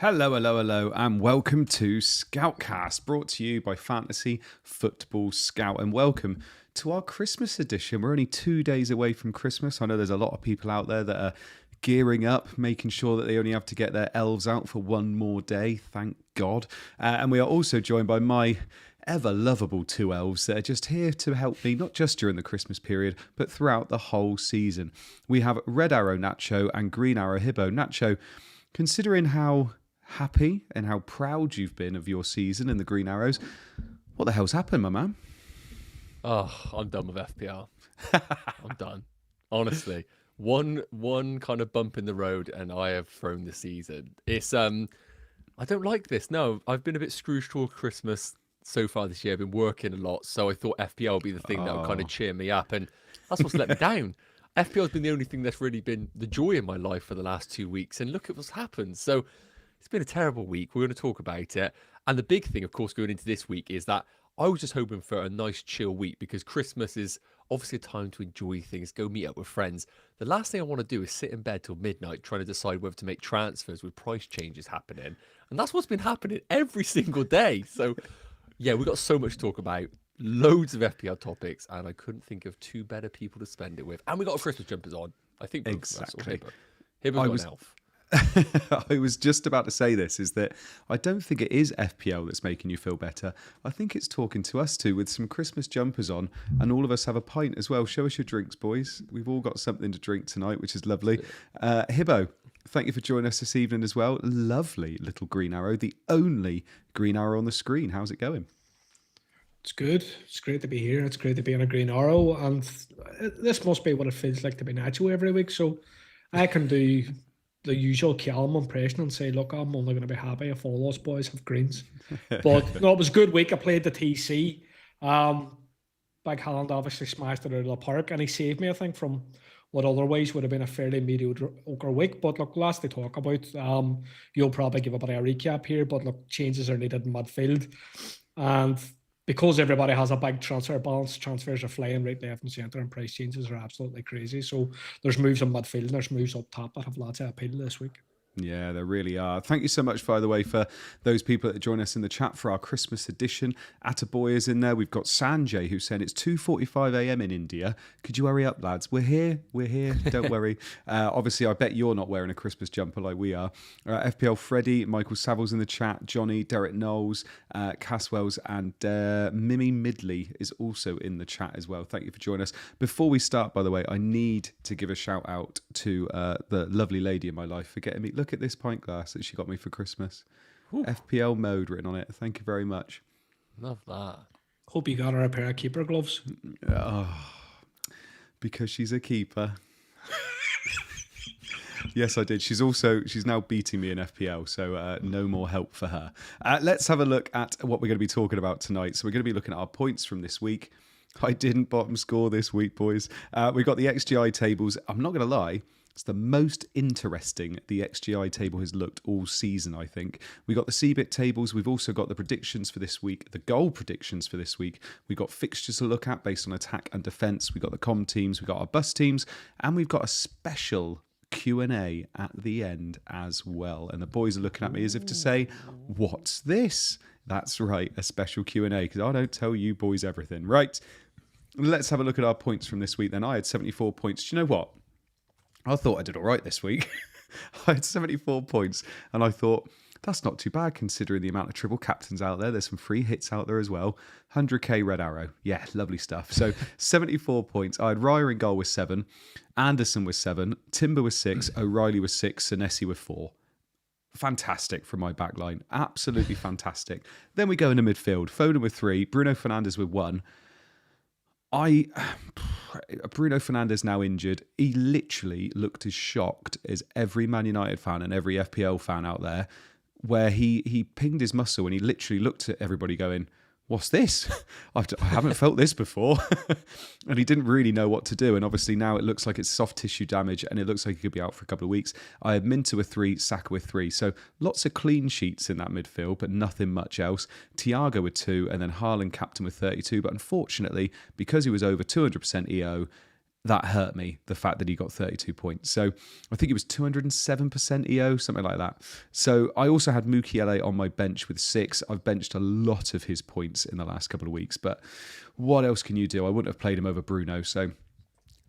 Hello, hello, hello, and welcome to Scoutcast, brought to you by Fantasy Football Scout. And welcome to our Christmas edition. We're only 2 days away from Christmas. I know there's a lot of people out there that are gearing up, making sure that they only have to get their elves out for one more day, thank God. And we are also joined by my ever lovable two elves that are just here to help me, not just during the Christmas period, but throughout the whole season. We have Red Arrow Nacho and Green Arrow Hibbo. Nacho, considering how happy and how proud you've been of your season in the Green Arrows, what the hell's happened, my man? Oh, I'm done with FPL. I'm done. Honestly, one kind of bump in the road, and I have thrown the season. It's I don't like this. No, I've been a bit Scrooge toward Christmas so far this year. I've been working a lot, so I thought FPL would be the thing that would kind of cheer me up, and that's what's let me down. FPL has been the only thing that's really been the joy in my life for the last 2 weeks, and look at what's happened. So it's been a terrible week. We're going to talk about it. And the big thing, of course, going into this week is that I was just hoping for a nice chill week because Christmas is obviously a time to enjoy things, go meet up with friends. The last thing I want to do is sit in bed till midnight trying to decide whether to make transfers with price changes happening. And that's what's been happening every single day. So, yeah, we've got so much to talk about. Loads of FPL topics, and I couldn't think of two better people to spend it with. And we got our Christmas jumpers on. I think Exactly. Hibbo's got an elf. I was just about to say this, is that I don't think it is FPL that's making you feel better. I think it's talking to us two with some Christmas jumpers on, and all of us have a pint as well. Show us your drinks, boys. We've all got something to drink tonight, which is lovely. Hibbo, thank you for joining us this evening as well. Lovely little Green Arrow, the only Green Arrow on the screen. How's it going? It's good. It's great to be here. It's great to be on a Green Arrow. And this must be what it feels like to be Nacho every week. So I can do the usual Callum impression and say, look, I'm only going to be happy if all those boys have greens. But no, it was a good week. I played the TC. Big Holland obviously smashed it out of the park, and he saved me, I think, from what otherwise would have been a fairly mediocre week. But look, lots to talk about. You'll probably give a bit of a recap here, but look, changes are needed in midfield. And because everybody has a big transfer balance, transfers are flying right, left and centre, and price changes are absolutely crazy. So there's moves in midfield and there's moves up top that have lots of appeal this week. Yeah, there really are. Thank you so much, by the way, for those people that join us in the chat for our Christmas edition. Attaboy is in there. We've got Sanjay, who's saying it's 2:45 a.m. in India. Could you hurry up, lads? We're here. Don't worry. Obviously, I bet you're not wearing a Christmas jumper like we are. FPL Freddy, Michael Savills in the chat. Johnny, Derek Knowles, Caswells, and Mimi Midley is also in the chat as well. Thank you for joining us. Before we start, by the way, I need to give a shout out to the lovely lady in my life for getting me. Look at this pint glass that she got me for Christmas. Ooh. FPL mode written on it. Thank you very much. Love that. Hope you got her a pair of keeper gloves. Oh, because she's a keeper. Yes, I did. She's now beating me in FPL, so no more help for her. Let's have a look at what we're going to be talking about tonight. So we're going to be looking at our points from this week. I didn't bottom score this week, boys. We got the XGI tables. I'm not going to lie. It's the most interesting the XGI table has looked all season, I think. We got the CBIT tables. We've also got the predictions for this week, the goal predictions for this week. We've got fixtures to look at based on attack and defence. We've got the com teams. We've got our bus teams. And we've got a special Q&A at the end as well. And the boys are looking at me as if to say, what's this? That's right, a special Q&A, because I don't tell you boys everything. Right, let's have a look at our points from this week then. I had 74 points. Do you know what? I thought I did all right this week. I had 74 points, and I thought, that's not too bad considering the amount of triple captains out there. There's some free hits out there as well. 100k Red Arrow. Yeah, lovely stuff. So 74 points. I had Raya in goal with 7, Anderson with 7, Timber with 6, O'Reilly with 6, Senesi with 4. Fantastic from my back line. Absolutely fantastic. Then we go into midfield. Foden with 3, Bruno Fernandes with 1. Bruno Fernandes now injured. He literally looked as shocked as every Man United fan and every FPL fan out there, where he pinged his muscle and he literally looked at everybody going, what's this? I haven't felt this before. And he didn't really know what to do. And obviously now it looks like it's soft tissue damage and it looks like he could be out for a couple of weeks. I had Minter with 3, Saka with 3. So lots of clean sheets in that midfield, but nothing much else. Thiago with 2 and then Haaland captain with 32. But unfortunately, because he was over 200% EO, that hurt me, the fact that he got 32 points. So I think it was 207% EO, something like that. So I also had Mukiele on my bench with 6. I've benched a lot of his points in the last couple of weeks, but what else can you do? I wouldn't have played him over Bruno. So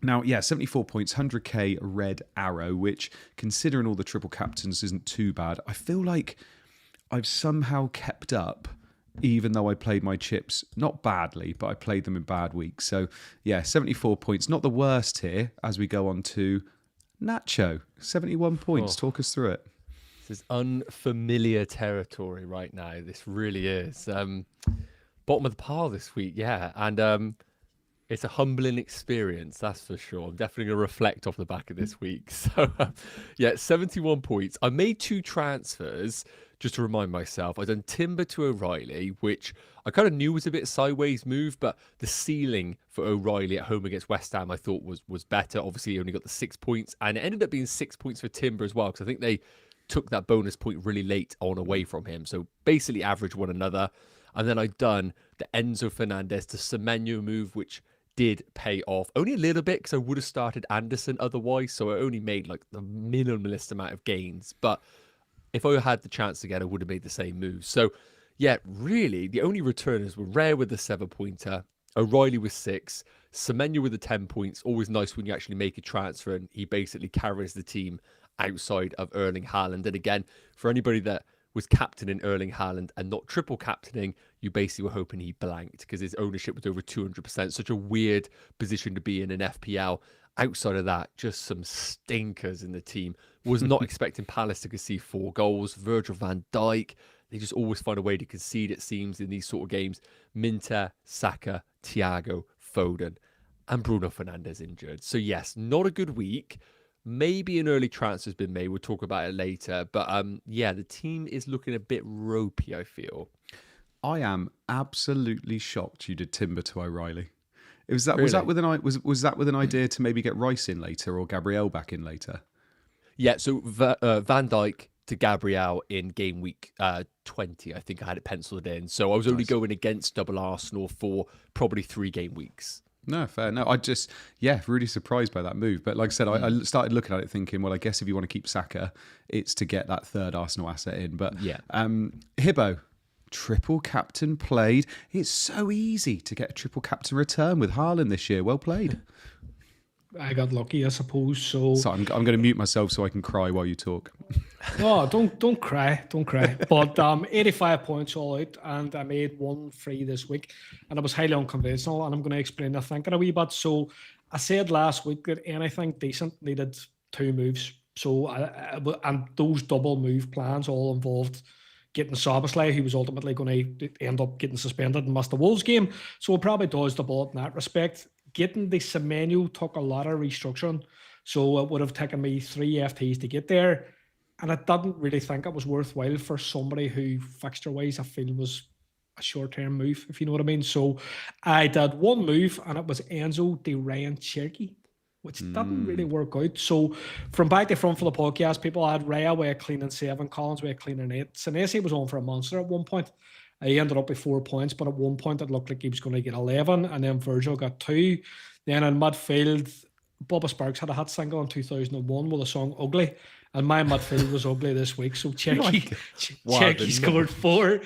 now, yeah, 74 points, 100k red arrow, which, considering all the triple captains, isn't too bad. I feel like I've somehow kept up, even though I played my chips not badly, but I played them in bad weeks. So, yeah, 74 points. Not the worst here as we go on to Nacho. 71 points. Talk us through it. This is unfamiliar territory right now. This really is. Bottom of the pile this week, yeah. And it's a humbling experience, that's for sure. I'm definitely going to reflect off the back of this week. So, yeah, 71 points. I made 2 transfers. Just to remind myself, I done Timber to O'Reilly, which I kind of knew was a bit sideways move, but the ceiling for O'Reilly at home against West Ham I thought was better. Obviously, he only got the 6 points, and it ended up being 6 points for Timber as well, because I think they took that bonus point really late on away from him. So basically average one another. And then I done the Enzo Fernandez to Semenyo move, which did pay off only a little bit because I would have started Anderson otherwise. So I only made like the minimalist amount of gains, but if I had the chance again, I would have made the same move. So, yeah, really, the only returners were Rare with the 7-pointer, O'Reilly with 6, Semenyo with the 10 points. Always nice when you actually make a transfer and he basically carries the team outside of Erling Haaland. And again, for anybody that was captaining Erling Haaland and not triple captaining, you basically were hoping he blanked because his ownership was over 200%. Such a weird position to be in FPL. Outside of that, just some stinkers in the team. Was not expecting Palace to concede 4 goals. Virgil van Dijk, they just always find a way to concede, it seems, in these sort of games. Minter, Saka, Thiago, Foden, and Bruno Fernandes injured. So yes, not a good week. Maybe an early transfer has been made. We'll talk about it later. But yeah, the team is looking a bit ropey, I feel. I am absolutely shocked you did Timber to O'Reilly. Was that Really? was that with an idea to maybe get Rice in later or Gabriel back in later? Yeah, so Van Dijk to Gabriel in game week 20. I think I had it penciled in. So I was only going against double Arsenal for probably 3 game weeks. No, fair. No, I just, really surprised by that move. But like I said, I started looking at it thinking, well, I guess if you want to keep Saka, it's to get that third Arsenal asset in. But yeah, Hibbo, triple captain played. It's so easy to get a triple captain return with Haaland this year. Well played. I got lucky, I suppose. So I'm going to mute myself so I can cry while you talk. no, don't cry. But 85 points all out, and I made 1 free this week, and it was highly unconventional. And I'm going to explain the thinking a wee bit. So I said last week that anything decent needed 2 moves. So and those double move plans all involved getting Szoboszlai, who was ultimately going to end up getting suspended and miss the Wolves game. So it probably dodged the bullet in that respect. Getting the Semenyo took a lot of restructuring. So it would have taken me 3 FTs to get there. And I didn't really think it was worthwhile for somebody who, fixture-wise, I feel was a short-term move, if you know what I mean. So I did 1 move, and it was Enzo de Ryan Cherky, which didn't really work out. So from back to front for the podcast, people had Raya with a cleaning 7, Collins with a cleaning 8. Senesi was on for a monster at one point. He ended up with 4 points, but at one point it looked like he was going to get 11, and then Virgil got 2. Then in midfield, Bubba Sparks had a hit single in 2001 with the song Ugly, and my midfield was ugly this week. So Cherky scored 4,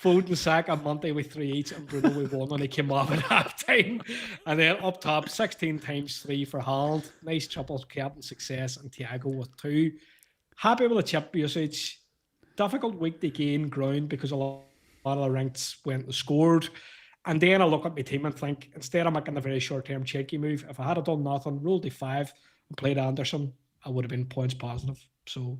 Foden, Saka, Monte with 3 each, and Bruno with 1, and he came off at half time. And then up top, 16 times 3 for Haaland. Nice triple captain success, and Thiago with 2. Happy with the chip usage. Difficult week to gain ground because a lot of the ranks went and scored. And then I look at my team and think, instead of making a very short-term cheeky move, if I had done nothing, rolled to 5 and played Anderson, I would have been points positive. So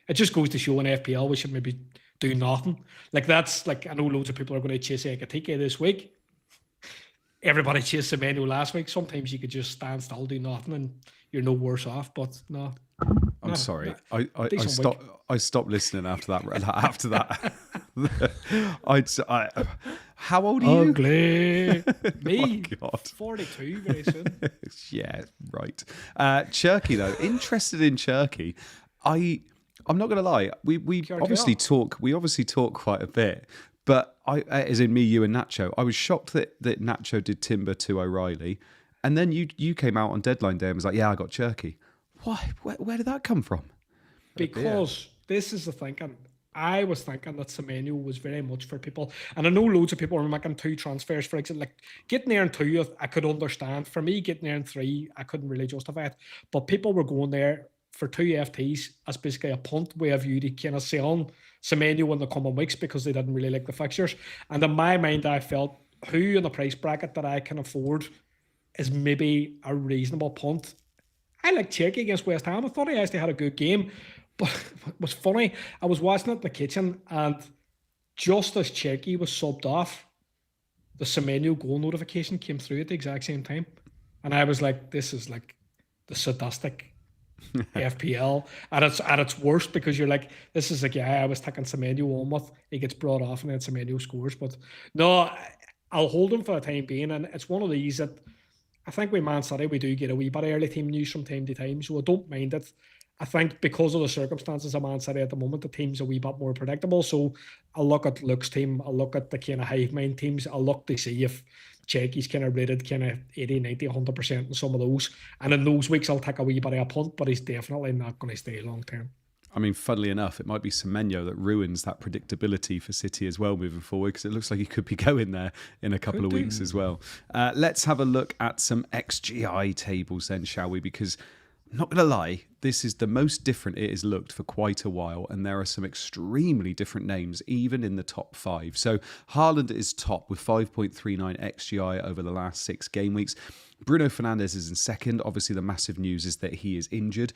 it just goes to show in FPL we should maybe do nothing. Like that's like, I know loads of people are going to chase Ekatike this week. Everybody chased Semenyo last week. Sometimes you could just stand still, do nothing, and you're no worse off. But no. I'm sorry. I stopped listening after that. How old are you? Ugly. Me. Oh, God. 42 very soon. Yeah, right. Cherky though, interested in Cherky. I'm not going to lie. We obviously talk quite a bit. But as in me, you, and Nacho, I was shocked that Nacho did Timber to O'Reilly, And then you came out on deadline day and was like, yeah, I got Cherky. Why? Where did that come from? Because this is the thinking. I was thinking that Semenyo was very much for people, and I know loads of people are making 2 transfers. For example, like getting there in 2, I could understand. For me, getting there in 3, I couldn't really justify it. But people were going there for 2 FTs as basically a punt with a view to kind of selling Semenyo in the coming weeks because they didn't really like the fixtures. And in my mind, I felt who in the price bracket that I can afford is maybe a reasonable punt. I like Cherky against West Ham. I thought he actually had a good game. But it was funny. I was watching it in the kitchen, and just as Cherky was subbed off, the Semenyo goal notification came through at the exact same time. And I was like, this is like the sadistic FPL at its worst, because you're like, this is a guy I was taking Semenyo on with. He gets brought off and then Semenyo scores. But no, I'll hold him for the time being. And it's one of these that I think with Man City, we do get a wee bit of early team news from time to time, so I don't mind it. I think because of the circumstances of Man City at the moment, the team's a wee bit more predictable. So I'll look at Luke's team, I'll look at the kind of hive mind teams, I'll look to see if Cheky's kind of rated kind of 80, 90, 100% in some of those. And in those weeks, I'll take a wee bit of a punt, but he's definitely not going to stay long term. I mean, funnily enough, it might be Semenyo that ruins that predictability for City as well moving forward, because it looks like he could be going there in a couple of weeks as well. Let's have a look at some XGI tables then, shall we? Because I'm not going to lie, this is the most different it has looked for quite a while, and there are some extremely different names, even in the top 5. So Haaland is top with 5.39 XGI over the last 6 game weeks. Bruno Fernandes is in second. Obviously, the massive news is that he is injured.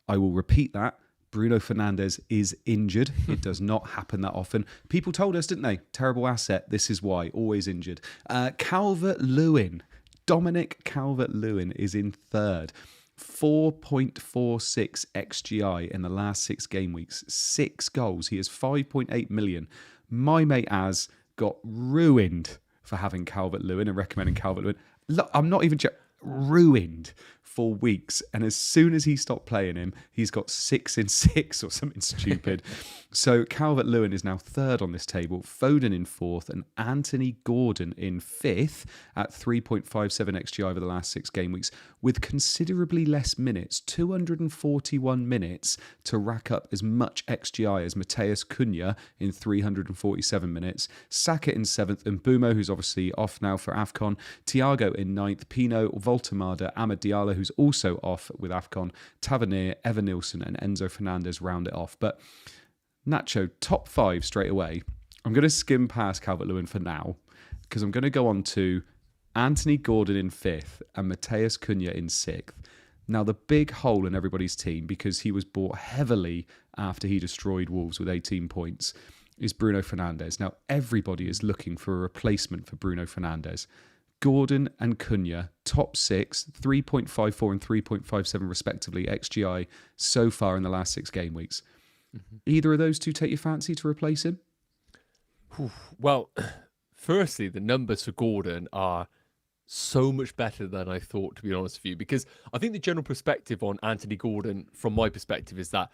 I will repeat that. Bruno Fernandes is injured. It does not happen that often. People told us, didn't they? Terrible asset. This is why. Always injured. Calvert-Lewin. Dominic Calvert-Lewin is in third. 4.46 XGI in the last 6 game weeks. 6 goals. He has 5.8 million. My mate Az got ruined for having Calvert-Lewin and recommending Calvert-Lewin. Look, I'm not even ruined for weeks, and as soon as he stopped playing him, he's got 6 in 6 or something stupid. So Calvert-Lewin is now third on this table, Foden in fourth, and Anthony Gordon in fifth at 3.57 XGI over the last 6 game weeks, with considerably less minutes, 241 minutes, to rack up as much XGI as Mateus Cunha in 347 minutes, Saka in 7th, and Bumo, who's obviously off now for AFCON, Thiago in 9th, Pino, Voltemada, Amad Diallo, who's also off with AFCON, Tavernier, Evan Nilsson, and Enzo Fernandez round it off. But Nacho, top 5 straight away. I'm going to skim past Calvert-Lewin for now, because I'm going to go on to Anthony Gordon in 5th and Mateus Cunha in 6th. Now, the big hole in everybody's team, because he was bought heavily after he destroyed Wolves with 18 points, is Bruno Fernandes. Now, everybody is looking for a replacement for Bruno Fernandes. Gordon and Cunha, top 6, 3.54 and 3.57 respectively, XGI so far in the last 6 game weeks. Either of those two take your fancy to replace him? Well, firstly, the numbers for Gordon are so much better than I thought, to be honest with you, because I think the general perspective on Anthony Gordon, from my perspective, is that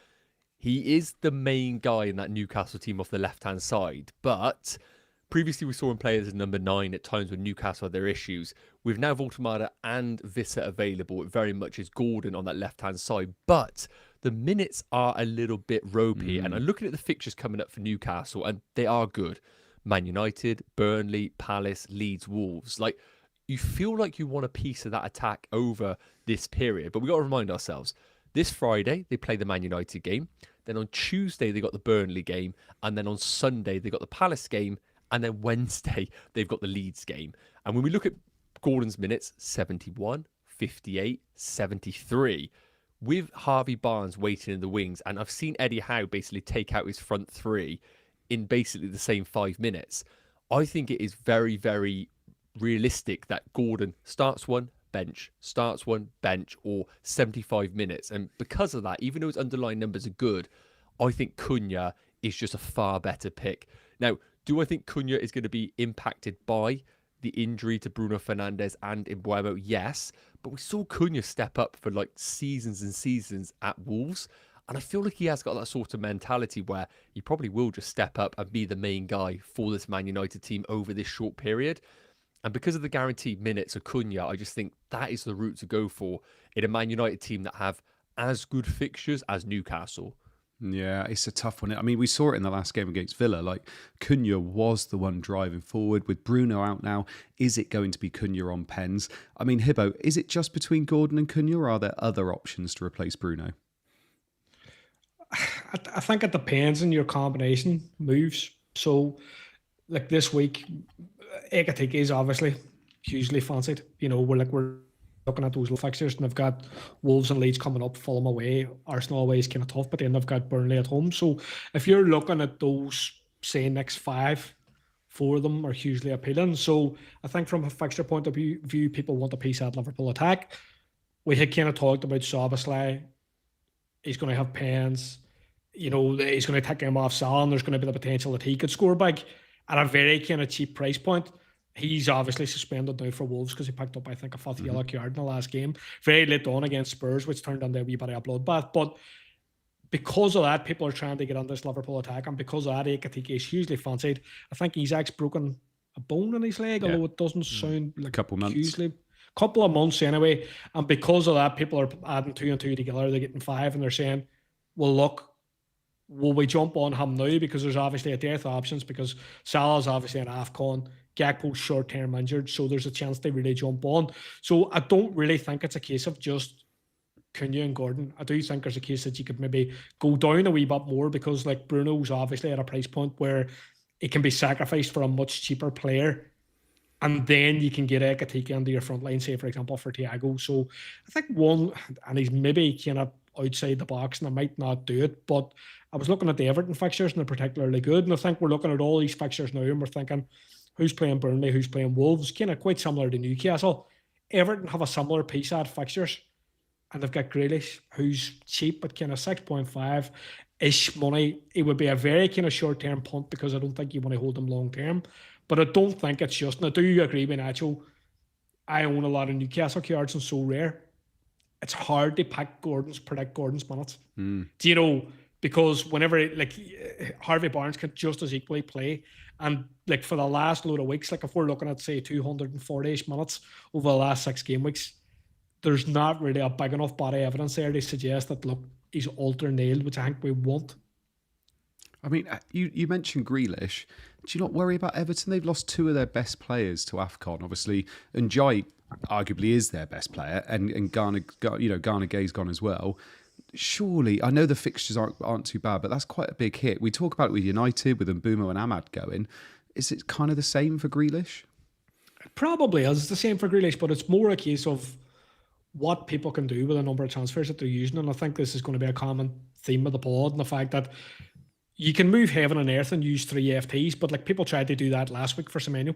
he is the main guy in that Newcastle team off the left-hand side, but previously we saw him play as number 9 at times when Newcastle had their issues. With now Voltemada and Vissa available, it very much is Gordon on that left-hand side, but the minutes are a little bit ropey, and I'm looking at the fixtures coming up for Newcastle, and they are good. Man United, Burnley, Palace, Leeds, Wolves. Like, you feel like you want a piece of that attack over this period, but we got to remind ourselves, this Friday, they play the Man United game. Then on Tuesday, they got the Burnley game. And then on Sunday, they got the Palace game. And then Wednesday, they've got the Leeds game. And when we look at Gordon's minutes, 71, 58, 73, with Harvey Barnes waiting in the wings. And I've seen Eddie Howe basically take out his front 3 in basically the same 5 minutes. I think it is very, very realistic that Gordon starts one, bench, starts one, bench, or 75 minutes. And because of that, even though his underlying numbers are good, I think Cunha is just a far better pick. Now, do I think Cunha is going to be impacted by the injury to Bruno Fernandes and Mbeumo? Yes. But we saw Cunha step up for like seasons and seasons at Wolves. And I feel like he has got that sort of mentality where he probably will just step up and be the main guy for this Man United team over this short period. And because of the guaranteed minutes, Acuna, I just think that is the route to go for in a Man United team that have as good fixtures as Newcastle. Yeah, it's a tough one. I mean, we saw it in the last game against Villa. Like, Cunha was the one driving forward. With Bruno out now, is it going to be Cunha on pens? I mean, Hibbo, is it just between Gordon and Cunha, or are there other options to replace Bruno? I think it depends on your combination moves. So, like this week, Ekatike is obviously hugely fancied. We're looking at those fixtures, and they've got Wolves and Leeds coming up, Fulham away, Arsenal away is kind of tough, but then they've got Burnley at home. So if you're looking at those, say, next 4 of them are hugely appealing. So I think from a fixture point of view, people want a piece at Liverpool attack. We had kind of talked about Szoboszlai. He's going to have pens. He's going to take him off Salah, and there's going to be the potential that he could score big at a very kind of cheap price point. He's obviously suspended now for Wolves because he picked up, I think, a fifth yellow card in the last game. Very late on against Spurs, which turned into a wee bit of a bloodbath. But because of that, people are trying to get on this Liverpool attack. And because of that, Ekatike is hugely fancied. I think Isak's broken a bone in his leg, although it doesn't sound like Couple months. hugely. Couple of months anyway. And because of that, people are adding 2 and 2 together. They're getting 5, and they're saying, well, look, will we jump on him now? Because there's obviously a dearth of options, because Salah's obviously an AFCON. Gakpo's short-term injured, so there's a chance they really jump on. So I don't really think it's a case of just Cunha and Gordon. I do think there's a case that you could maybe go down a wee bit more, because like Bruno's obviously at a price point where it can be sacrificed for a much cheaper player, and then you can get Ekatike into your front line, say for example for Thiago. So I think one, and he's maybe kind of outside the box and I might not do it, but I was looking at the Everton fixtures and they're particularly good, and I think we're looking at all these fixtures now and we're thinking, who's playing Burnley, who's playing Wolves, kind of quite similar to Newcastle. Everton have a similar piece at fixtures, and they've got Grealish, who's cheap at kind of 6.5-ish money. It would be a very kind of short-term punt, because I don't think you want to hold him long-term. But I don't think it's just, and I do agree with Nacho, I own a lot of Newcastle cards and so rare. It's hard to predict Gordon's minutes. Do you know? Because whenever, like, Harvey Barnes can just as equally play. And, like, for the last load of weeks, like, if we're looking at, say, 240-ish minutes over the last 6 game weeks, there's not really a big enough body of evidence there to suggest that, look, he's ultra-nailed, which I think we want. I mean, you mentioned Grealish. Do you not worry about Everton? They've lost 2 of their best players to AFCON. Obviously, Njai arguably is their best player, and Ghana Gay's gone as well. Surely, I know the fixtures aren't too bad, but that's quite a big hit. We talk about it with United, with Mbeumo and Ahmad going. Is it kind of the same for Grealish? It probably is. It's the same for Grealish, but it's more a case of what people can do with the number of transfers that they're using. And I think this is going to be a common theme of the pod, and the fact that you can move heaven and earth and use 3 FTs, but like people tried to do that last week for Semenyo.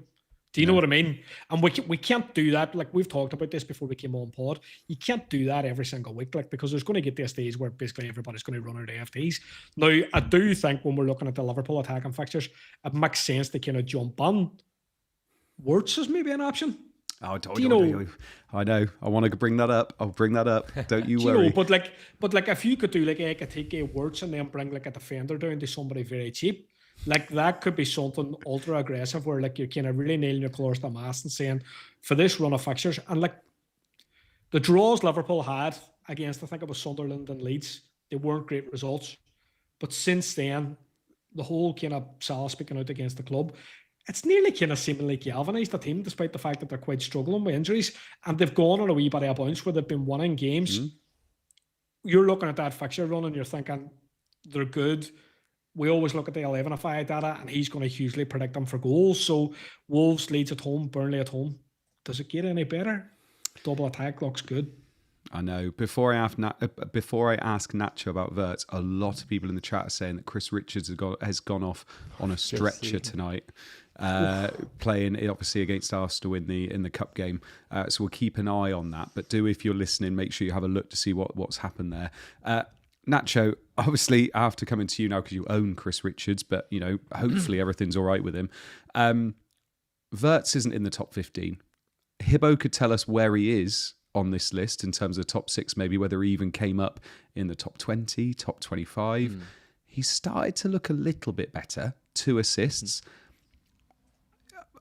Do you know what I mean? And we can't do that. Like, we've talked about this before we came on pod. You can't do that every single week, like, because there's going to get to a stage where basically everybody's going to run out of FTs. Now, I do think when we're looking at the Liverpool attacking fixtures, it makes sense to kind of jump on. Wirtz is maybe an option. I know. I want to bring that up. I'll bring that up. Don't you worry. But if you could do like Ekatike, Wirtz, and then bring like a defender down to somebody very cheap, like that could be something ultra aggressive where like you're kind of really nailing your claws to the mast and saying, for this run of fixtures, and like the draws Liverpool had against, I think it was Sunderland and Leeds, they weren't great results. But since then, the whole kind of Salah speaking out against the club, it's nearly kind of seemingly galvanised the team, despite the fact that they're quite struggling with injuries, and they've gone on a wee bit of a bounce where they've been winning games. You're looking at that fixture run and you're thinking they're good. We always look at the 11-ify data, and he's going to hugely predict them for goals. So Wolves, Leeds at home, Burnley at home. Does it get any better? Double attack looks good. I know. Before I ask Nacho about Wirtz, a lot of people in the chat are saying that Chris Richards has gone off on a stretcher tonight, playing obviously against Arsenal in the cup game. So we'll keep an eye on that. But if you're listening, make sure you have a look to see what's happened there. Nacho, obviously, I have to come into you now because you own Chris Richards, but hopefully everything's all right with him. Wirtz isn't in the top 15. Hibbo could tell us where he is on this list in terms of top 6, maybe whether he even came up in the top 20, top 25. He started to look a little bit better. 2 assists.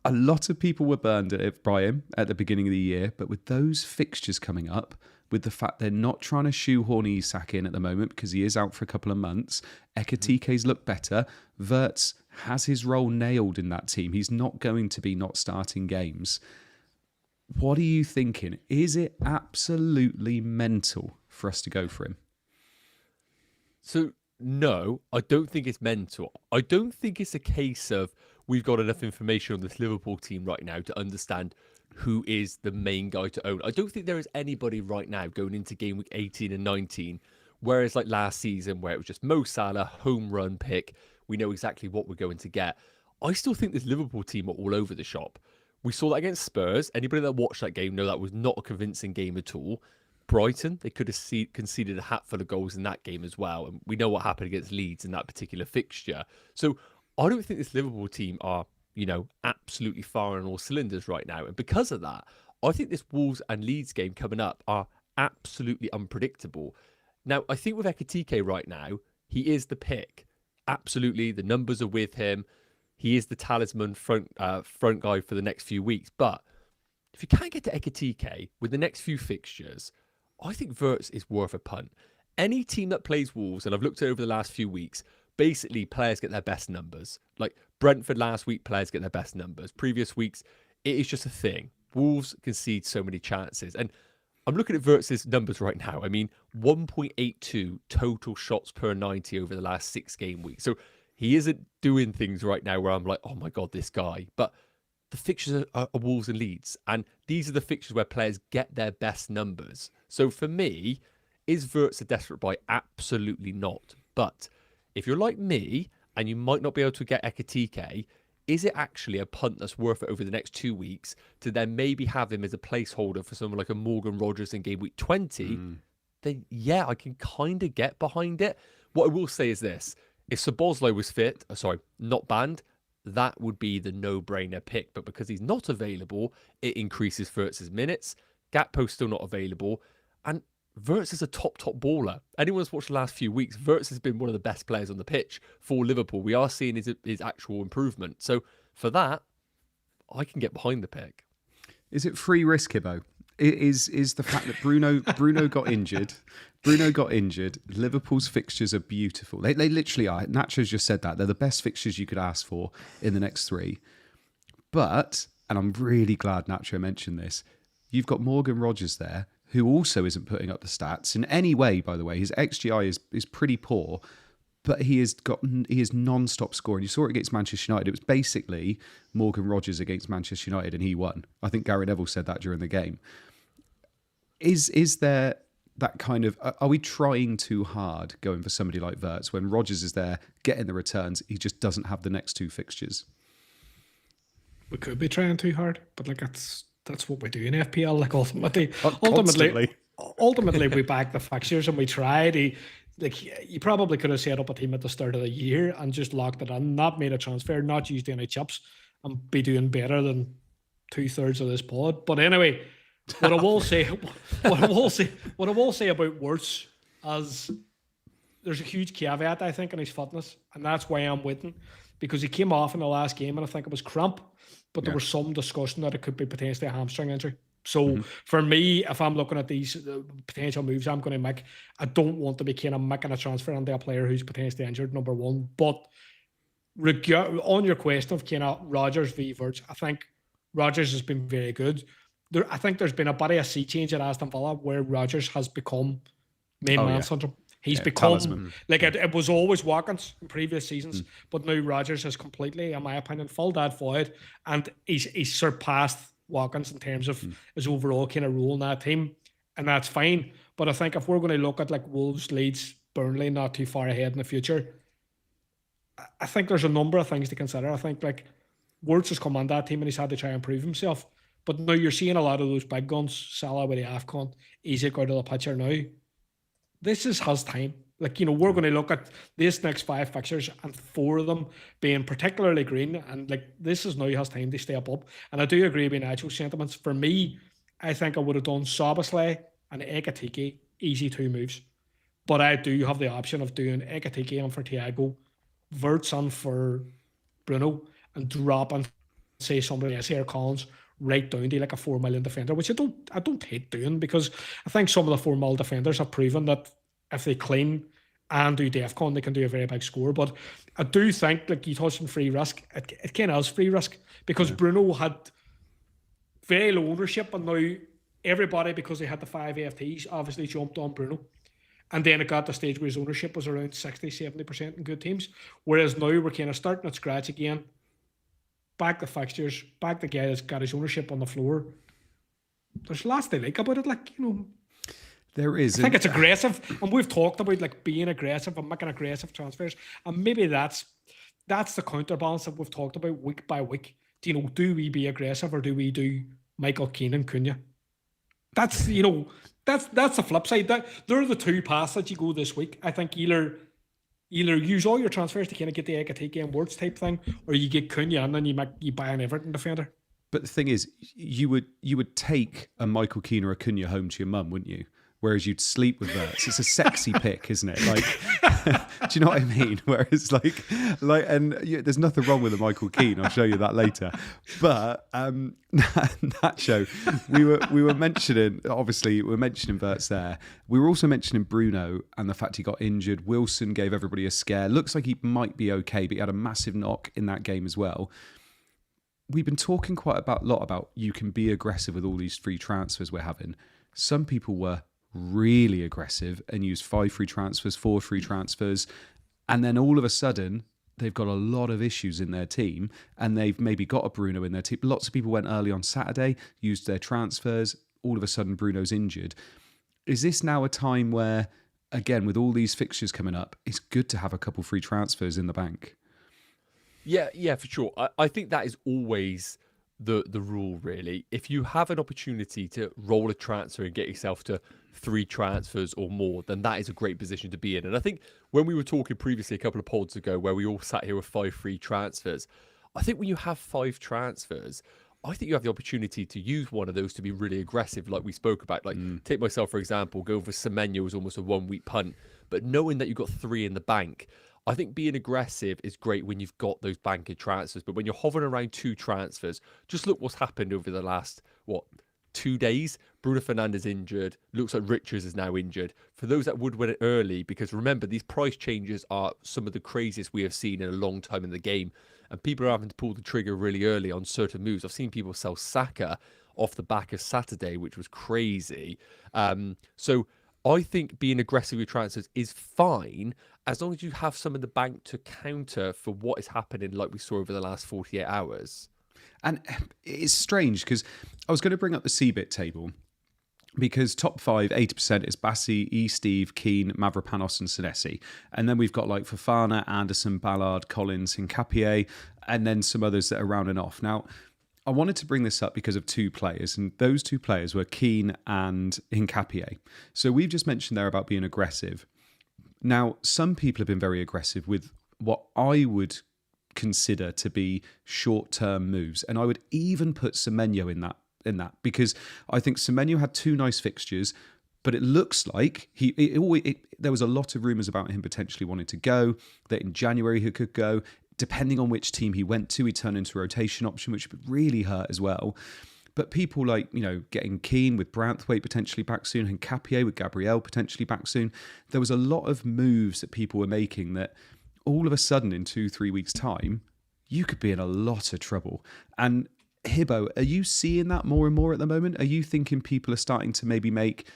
A lot of people were burned by him at the beginning of the year, but with those fixtures coming up, with the fact they're not trying to shoehorn Isak in at the moment because he is out for a couple of months, Ekatike's look better. Wirtz has his role nailed in that team. He's not going to be not starting games. What are you thinking? Is it absolutely mental for us to go for him? So, no, I don't think it's mental. I don't think it's a case of we've got enough information on this Liverpool team right now to understand who is the main guy to own. I don't think there is anybody right now going into game week 18 and 19, whereas like last season where it was just Mo Salah, home run pick, we know exactly what we're going to get. I still think this Liverpool team are all over the shop. We saw that against Spurs. Anybody that watched that game know that was not a convincing game at all. Brighton, they could have conceded a hatful of goals in that game as well. And we know what happened against Leeds in that particular fixture. So I don't think this Liverpool team are, absolutely firing on all cylinders right now. And because of that, I think this Wolves and Leeds game coming up are absolutely unpredictable. Now, I think with Ekatike right now, he is the pick. Absolutely, the numbers are with him. He is the talisman front guy for the next few weeks. But if you can't get to Ekatike with the next few fixtures, I think Wirtz is worth a punt. Any team that plays Wolves, and I've looked at over the last few weeks, basically players get their best numbers. Like Brentford last week, players get their best numbers. Previous weeks, it is just a thing. Wolves concede so many chances. And I'm looking at Wirtz's numbers right now. I mean, 1.82 total shots per 90 over the last 6 game weeks. So he isn't doing things right now where I'm like, oh my God, this guy. But the fixtures are Wolves and Leeds. And these are the fixtures where players get their best numbers. So for me, is Wirtz a desperate buy? Absolutely not. But if you're like me and you might not be able to get Ekatike, is it actually a punt that's worth it over the next 2 weeks to then maybe have him as a placeholder for someone like a Morgan Rogers in game week 20? Then yeah, I can kind of get behind it. What I will say is this. If Szoboszlai was not banned, that would be the no-brainer pick. But because he's not available, it increases Wirtz's minutes. Gakpo's still not available. And Wirtz is a top baller. Anyone who's watched the last few weeks, Wirtz has been one of the best players on the pitch for Liverpool. We are seeing his actual improvement. So for that, I can get behind the pick. Is it free risk, Hibbo? Is the fact that Bruno got injured? Bruno got injured. Liverpool's fixtures are beautiful. They literally are. Nacho's just said that. They're the best fixtures you could ask for in the next 3. But, and I'm really glad Nacho mentioned this, you've got Morgan Rogers there, who also isn't putting up the stats in any way, by the way. His XGI is pretty poor, but he is non-stop scoring. You saw it against Manchester United. It was basically Morgan Rogers against Manchester United, and he won. I think Gary Neville said that during the game. Is there that kind of... Are we trying too hard going for somebody like Wirtz when Rogers is there, getting the returns, he just doesn't have the next 2 fixtures? We could be trying too hard, but like that's what we do in FPL. Like ultimately, we back the fixtures and we tried. You probably could have set up a team at the start of the year and just locked it in, not made a transfer, not used any chips, and be doing better than 2/3 of this pod. But anyway, what I will say about Wirtz is there's a huge caveat, I think, in his fitness, and that's why I'm waiting, because he came off in the last game and I think it was cramp. But there was some discussion that it could be potentially a hamstring injury. So for me, if I'm looking at these potential moves I'm going to make, I don't want to be kind of making a transfer into a player who's potentially injured, number one. But on your question of kind of Rodgers v Wirtz, I think Rodgers has been very good. I think there's been a bit of a sea change at Aston Villa where Rodgers has become main man syndrome. He's become talisman. Like it was always Watkins in previous seasons, but now Rodgers has completely, in my opinion, filled that void, and he's surpassed Watkins in terms of his overall kind of role in that team, and that's fine. But I think if we're going to look at like Wolves, Leeds, Burnley, not too far ahead in the future, I think there's a number of things to consider. I think like Wirtz has come on that team and he's had to try and prove himself, but now you're seeing a lot of those big guns, Salah with the AFCON, Isak out of the picture now. This is his time. Like, we're going to look at this next 5 fixtures and 4 of them being particularly green. And like, this is now his time to step up. And I do agree with Nacho's sentiments. For me, I think I would have done Szoboszlai and Ekatike, easy 2 moves. But I do have the option of doing Ekatike on for Thiago, Wirtz on for Bruno, and dropping say somebody like Sarah Collins right down to like a 4 million defender, which I don't hate doing, because I think some of the 4 mil defenders have proven that if they clean and do DEFCON, they can do a very big score. But I do think, like you touched on free risk, it kind of is free risk, because Bruno had very low ownership, and now everybody, because they had the 5 AFTs, obviously jumped on Bruno. And then it got to the stage where his ownership was around 60-70% in good teams. Whereas now we're kind of starting at scratch again. Back the fixtures, back the guy that's got his ownership on the floor. There's lots they like about it, like, you know. There is. I think it's aggressive, and we've talked about like being aggressive and making aggressive transfers, and maybe that's the counterbalance that we've talked about week by week. Do you know, do we be aggressive, or do we do Michael Keane and Cunha? That's, you know, that's the flip side. That they're the two paths that you go this week. I think either use all your transfers to kind of get the Ekatike and Words type thing, or you get Cunha and then you buy an Everton defender. But the thing is, you would take a Michael Keane or a Cunha home to your mum, wouldn't you? Whereas you'd sleep with Verts. It's a sexy pick, isn't it? Like, do you know what I mean? Whereas and there's nothing wrong with a Michael Keane. I'll show you that later. But Nacho, we were mentioning, obviously, we're mentioning Verts there. We were also mentioning Bruno and the fact he got injured. Wilson gave everybody a scare. Looks like he might be okay, but he had a massive knock in that game as well. We've been talking quite a lot about you can be aggressive with all these free transfers we're having. Some people were really aggressive and used 5 free transfers, 4 free transfers, and then all of a sudden they've got a lot of issues in their team, and they've maybe got a Bruno in their team. Lots of people went early on Saturday, used their transfers. All of a sudden Bruno's injured. Is this now a time where, again, with all these fixtures coming up, it's good to have a couple free transfers in the bank? Yeah, for sure. I think that is always the rule, really. If you have an opportunity to roll a transfer and get yourself to 3 transfers or more, then that is a great position to be in. And I think when we were talking previously a couple of pods ago where we all sat here with 5 free transfers, I think when you have 5 transfers, I think you have the opportunity to use one of those to be really aggressive, like we spoke about. Like, take myself, for example, go for Semenyo as almost a 1-week punt. But knowing that you've got 3 in the bank, I think being aggressive is great when you've got those banker transfers. But when you're hovering around 2 transfers, just look what's happened over the last, 2 days? Bruno Fernandes injured. Looks like Richards is now injured. For those that would win it early, because remember, these price changes are some of the craziest we have seen in a long time in the game. And people are having to pull the trigger really early on certain moves. I've seen people sell Saka off the back of Saturday, which was crazy. So I think being aggressive with transfers is fine, as long as you have some in the bank to counter for what is happening, like we saw over the last 48 hours. And it's strange, because I was going to bring up the CBIT table, because top 5, 80% is Bassi, Steve, Keane, Mavropanos and Senesi. And then we've got like Fofana, Anderson, Ballard, Collins, Hincapié, and then some others that are rounding off. Now, I wanted to bring this up because of 2 players, and those 2 players were Keane and Hincapié. So we've just mentioned there about being aggressive. Now, some people have been very aggressive with what I would consider to be short-term moves, and I would even put Semenyo in that, because I think Semenyo had 2 nice fixtures, but it looks like there was a lot of rumours about him potentially wanting to go, that in January he could go. Depending on which team he went to, he turned into a rotation option, which would really hurt as well. But people like, getting Keane with Branthwaite potentially back soon, and Hincapié with Gabriel potentially back soon. There was a lot of moves that people were making that all of a sudden in 2-3 weeks' time, you could be in a lot of trouble. And Hibbo, are you seeing that more and more at the moment? Are you thinking people are starting to maybe make...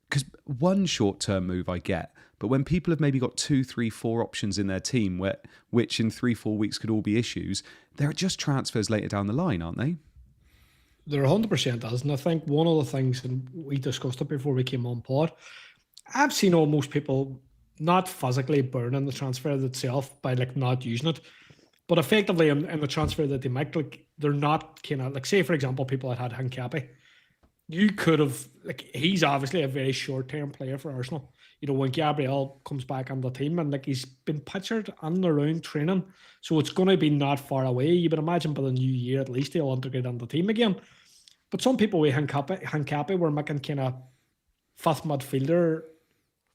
Because one short-term move I get, but when people have maybe got 2, 3, 4 options in their team, which in 3-4 weeks could all be issues, they're just transfers later down the line, aren't they? There 100% is, and I think one of the things, and we discussed it before we came on pod, I've seen almost people not physically burning the transfer itself by not using it, but effectively in the transfer that they make, they're not kind of say, for example, people that had Hincapié. You could have, he's obviously a very short-term player for Arsenal. When Gabriel comes back on the team, and he's been pictured on and around training, so it's going to be not far away. You would imagine by the new year at least he'll integrate on the team again. But some people with Hincapié were making kind of 5th midfielder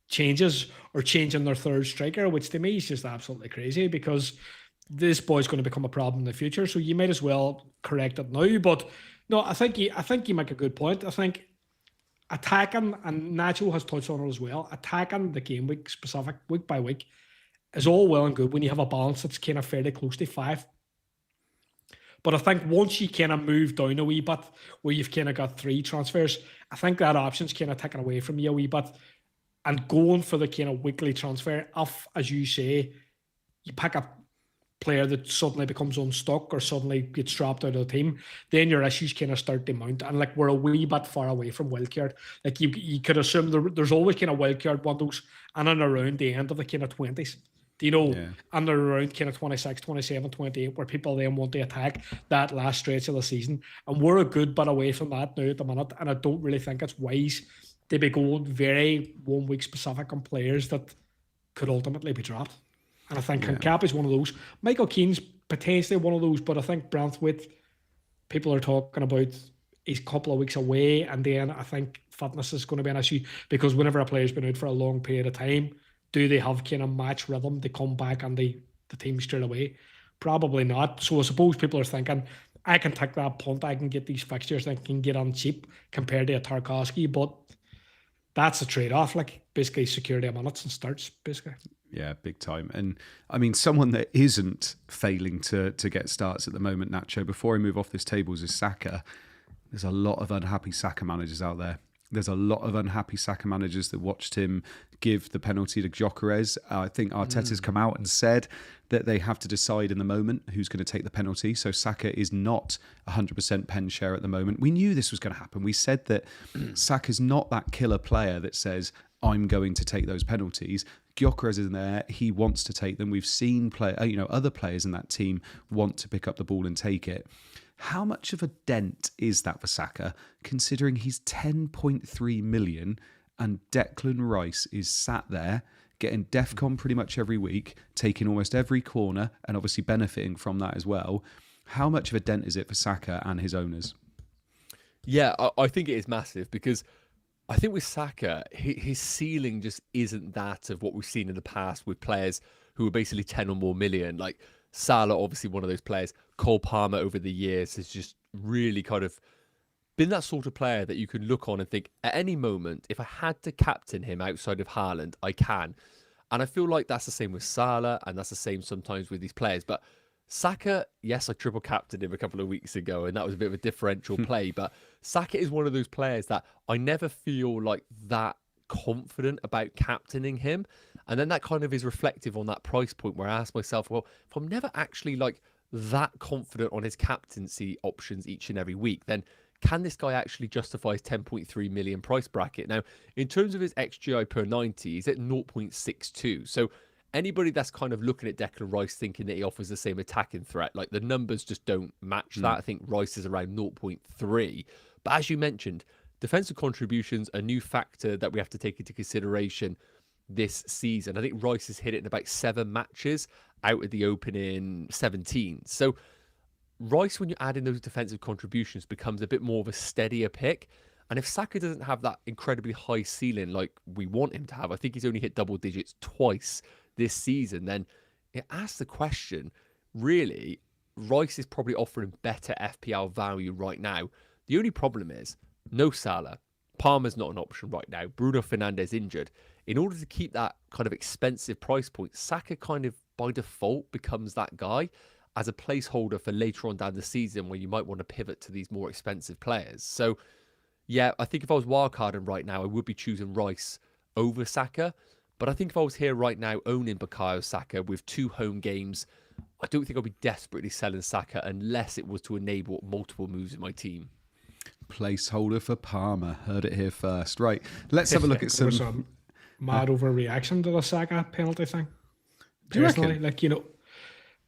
changes or changing their 3rd striker, which to me is just absolutely crazy, because this boy's going to become a problem in the future. So you might as well correct it now. But no, I think you make a good point. I think attacking, and Nacho has touched on it as well, attacking the game week specific, week by week, is all well and good when you have a balance that's kind of fairly close to 5. But I think once you kind of move down a wee bit, where you've kind of got 3 transfers, I think that option's kind of taken away from you a wee bit. And going for the kind of weekly transfer, if, as you say, you pick a player that suddenly becomes unstuck or suddenly gets dropped out of the team, then your issues kind of start to mount. And like, we're a wee bit far away from wildcard. Like, you could assume there's always kind of wildcard windows in and around the end of the kind of 20s. Do you know, and they're around kind of 26, 27, 28, where people then want to attack that last stretch of the season. And we're a good bit away from that now at the minute. And I don't really think it's wise to be going very 1 week specific on players that could ultimately be dropped. And I think Cap is one of those. Michael Keane's potentially one of those, but I think Branthwaite, people are talking about he's a couple of weeks away. And then I think fitness is going to be an issue, because whenever a player's been out for a long period of time, do they have kind of match rhythm to come back and the team straight away? Probably not. So I suppose people are thinking, I can take that punt, I can get these fixtures, I can get on cheap compared to a Tarkowski, but that's a trade-off, like basically security of minutes and starts, basically. Yeah, big time. And I mean, someone that isn't failing to get starts at the moment, Nacho, before I move off this table, is Saka. There's a lot of unhappy Saka managers out there. There's a lot of unhappy Saka managers that watched him give the penalty to Gyökeres. I think Arteta's come out and said that they have to decide in the moment who's going to take the penalty. So Saka is not 100% pen share at the moment. We knew this was going to happen. We said that Saka's not that killer player that says, I'm going to take those penalties. Gyökeres is in there. He wants to take them. We've seen other players in that team want to pick up the ball and take it. How much of a dent is that for Saka, considering he's 10.3 million and Declan Rice is sat there getting DEFCON pretty much every week, taking almost every corner and obviously benefiting from that as well? How much of a dent is it for Saka and his owners? Yeah, I think it is massive, because I think with Saka, his ceiling just isn't that of what we've seen in the past with players who are basically 10 or more million. Like Salah, obviously one of those players. Cole Palmer over the years has just really kind of been that sort of player that you can look on and think, at any moment, if I had to captain him outside of Haaland, I can. And I feel like that's the same with Salah, and that's the same sometimes with these players. But Saka, yes, I triple captained him a couple of weeks ago, and that was a bit of a differential play. But Saka is one of those players that I never feel like that confident about captaining him. And then that kind of is reflective on that price point, where I ask myself, well, if I'm never actually like that confident on his captaincy options each and every week, then can this guy actually justify his 10.3 million price bracket? Now, in terms of his XGI per 90, he's at 0.62. So anybody that's kind of looking at Declan Rice thinking that he offers the same attacking threat, like the numbers just don't match that. I think Rice is around 0.3. But as you mentioned, defensive contributions, a new factor that we have to take into consideration this season. I think Rice has hit it in about 7 matches out of the opening 17. So Rice, when you add in those defensive contributions, becomes a bit more of a steadier pick. And if Saka doesn't have that incredibly high ceiling like we want him to have, I think he's only hit double digits twice this season, then it asks the question, really, Rice is probably offering better FPL value right now. The only problem is, no Salah. Palmer's not an option right now. Bruno Fernandes injured. In order to keep that kind of expensive price point, Saka kind of by default becomes that guy as a placeholder for later on down the season where you might want to pivot to these more expensive players. So, yeah, I think if I was wildcarding right now, I would be choosing Rice over Saka. But I think if I was here right now owning Bukayo Saka with 2 home games, I don't think I'd be desperately selling Saka unless it was to enable multiple moves in my team. Placeholder for Palmer. Heard it here first. Right, let's have a look at some mad overreaction to the Saka penalty thing. Do you Personally, reckon?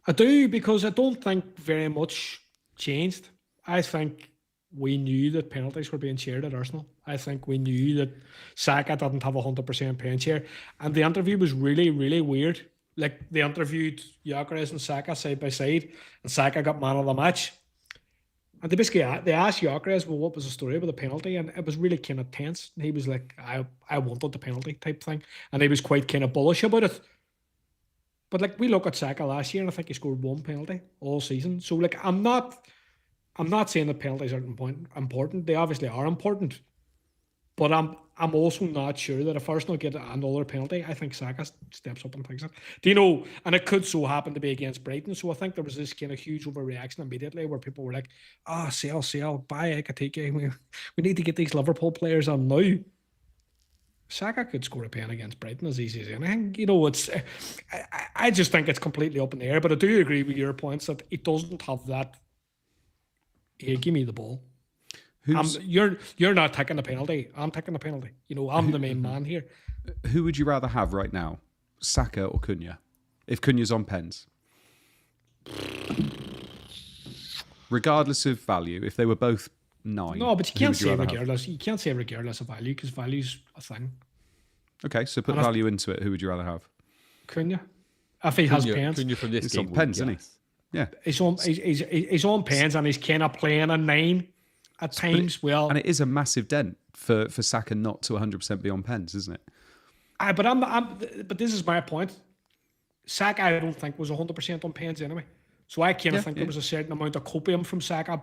I do, because I don't think very much changed. I think we knew that penalties were being shared at Arsenal. I think we knew that Saka didn't have 100% pen share. And the interview was really, really weird. Like, they interviewed Gyökeres and Saka side by side, and Saka got man of the match. And they asked Gyökeres, well, what was the story about the penalty? And it was really kind of tense. And he was like, I wanted the penalty type thing. And he was quite kind of bullish about it. But like we look at Saka last year, and I think he scored 1 penalty all season. So like I'm not saying that penalties aren't important. They obviously are important. But I'm also not sure that if Arsenal get another penalty, I think Saka steps up and takes it. Do you know? And it could so happen to be against Brighton. So I think there was this kind of huge overreaction immediately where people were like, sell, buy Ekatike. We need to get these Liverpool players on now. Saka could score a pen against Brighton as easy as anything. You know, I just think it's completely up in the air. But I do agree with your points that it doesn't have that. Here, give me the ball. You're not taking the penalty. I'm taking the penalty. You know, I'm the main man here. Who would you rather have right now, Saka or Cunha? If Cunha's on pens, regardless of value, if they were both 9. No, but you can't say regardless. You can't say regardless of value because value's a thing. Okay, so put value into it. Who would you rather have? Cunha, if he has pens. Cunha from this He's game. on pens, isn't he? Yeah, he's on pens and he's kind of playing a 9 at times. And it is a massive dent for Saka not to 100% be on pens, isn't it? But this is my point. Saka, I don't think was 100% on pens anyway. So I kind of think there was a certain amount of copium from Saka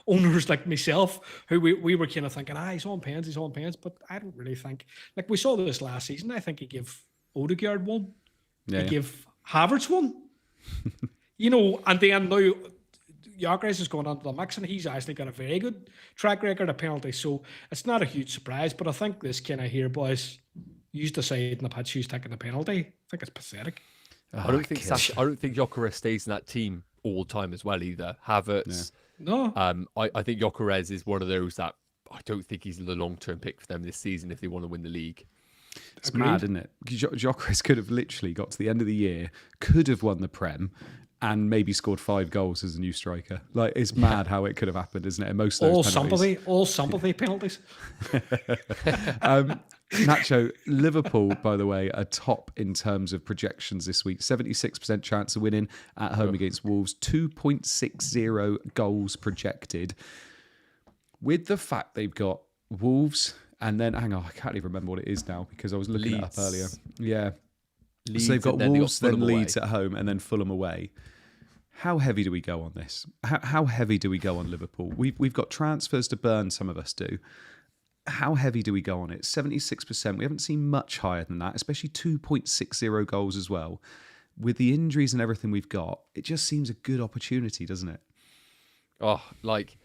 owners like myself who we were kind of thinking, he's on pens. But I don't really think, like we saw this last season, I think he gave Odegaard one. He gave Havertz one. You know, and then now Gyökeres is going on to the mix and he's actually got a very good track record of penalties. So it's not a huge surprise. But I think this kind of here, boys, you decide in the pitch who's taking the penalty. I think it's pathetic. I don't think Gyökeres stays in that team all the time as well either. Havertz. No. I think Gyökeres is one of those that I don't think he's the long-term pick for them this season if they want to win the league. It's mad, isn't it? Gyökeres could have literally got to the end of the year, could have won the Prem, and maybe scored 5 goals as a new striker. Like, it's mad how it could have happened, isn't it? And most of those all sympathy penalties. Nacho, Liverpool, by the way, are top in terms of projections this week. 76% chance of winning at home against Wolves. 2.60 goals projected. With the fact they've got Wolves, and then, hang on, I can't even remember what it is now because I was looking it up earlier. Yeah. Leeds, so they've got Wolves, then Leeds at home, and then Fulham away. How heavy do we go on this? How heavy do we go on Liverpool? We've got transfers to burn, some of us do. How heavy do we go on it? 76%. We haven't seen much higher than that, especially 2.60 goals as well. With the injuries and everything we've got, it just seems a good opportunity, doesn't it? Oh, like,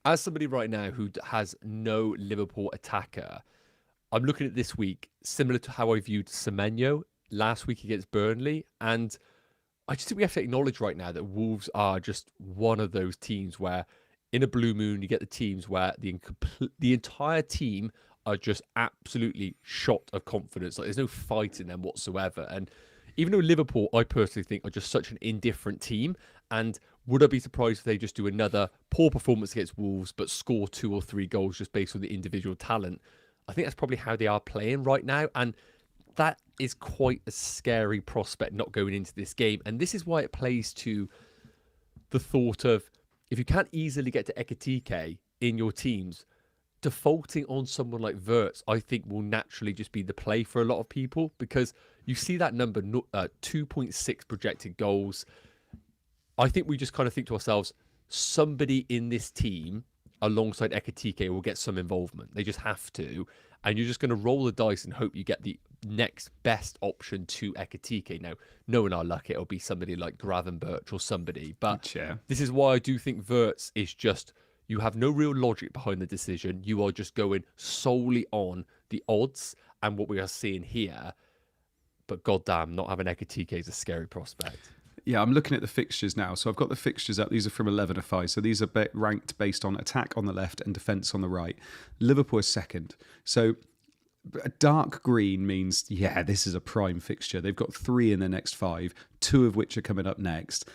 as somebody right now who has no Liverpool attacker, I'm looking at this week similar to how I viewed Semenyo last week against Burnley. And I just think we have to acknowledge right now that Wolves are just one of those teams where in a blue moon, you get the teams where the entire team are just absolutely shot of confidence. Like there's no fight in them whatsoever. And even though Liverpool, I personally think, are just such an indifferent team, and would I be surprised if they just do another poor performance against Wolves but score 2 or 3 goals just based on the individual talent? I think that's probably how they are playing right now. And that is quite a scary prospect not going into this game. And this is why it plays to the thought of, if you can't easily get to Ekatike in your teams, defaulting on someone like Wirtz, I think, will naturally just be the play for a lot of people because you see that number, 2.6 projected goals. I think we just kind of think to ourselves, somebody in this team alongside Ekatike will get some involvement. They just have to. And you're just going to roll the dice and hope you get the next best option to Ekatike. Now, knowing our luck, it'll be somebody like Gravenberch or somebody. But this is why I do think Wirtz is just, you have no real logic behind the decision. You are just going solely on the odds and what we are seeing here. But goddamn, not having Ekatike is a scary prospect. Yeah, I'm looking at the fixtures now. So I've got the fixtures up. These are from 11 to 5. So these are ranked based on attack on the left and defence on the right. Liverpool is second. So a dark green means, this is a prime fixture. They've got 3 in the next 5, 2 of which are coming up next.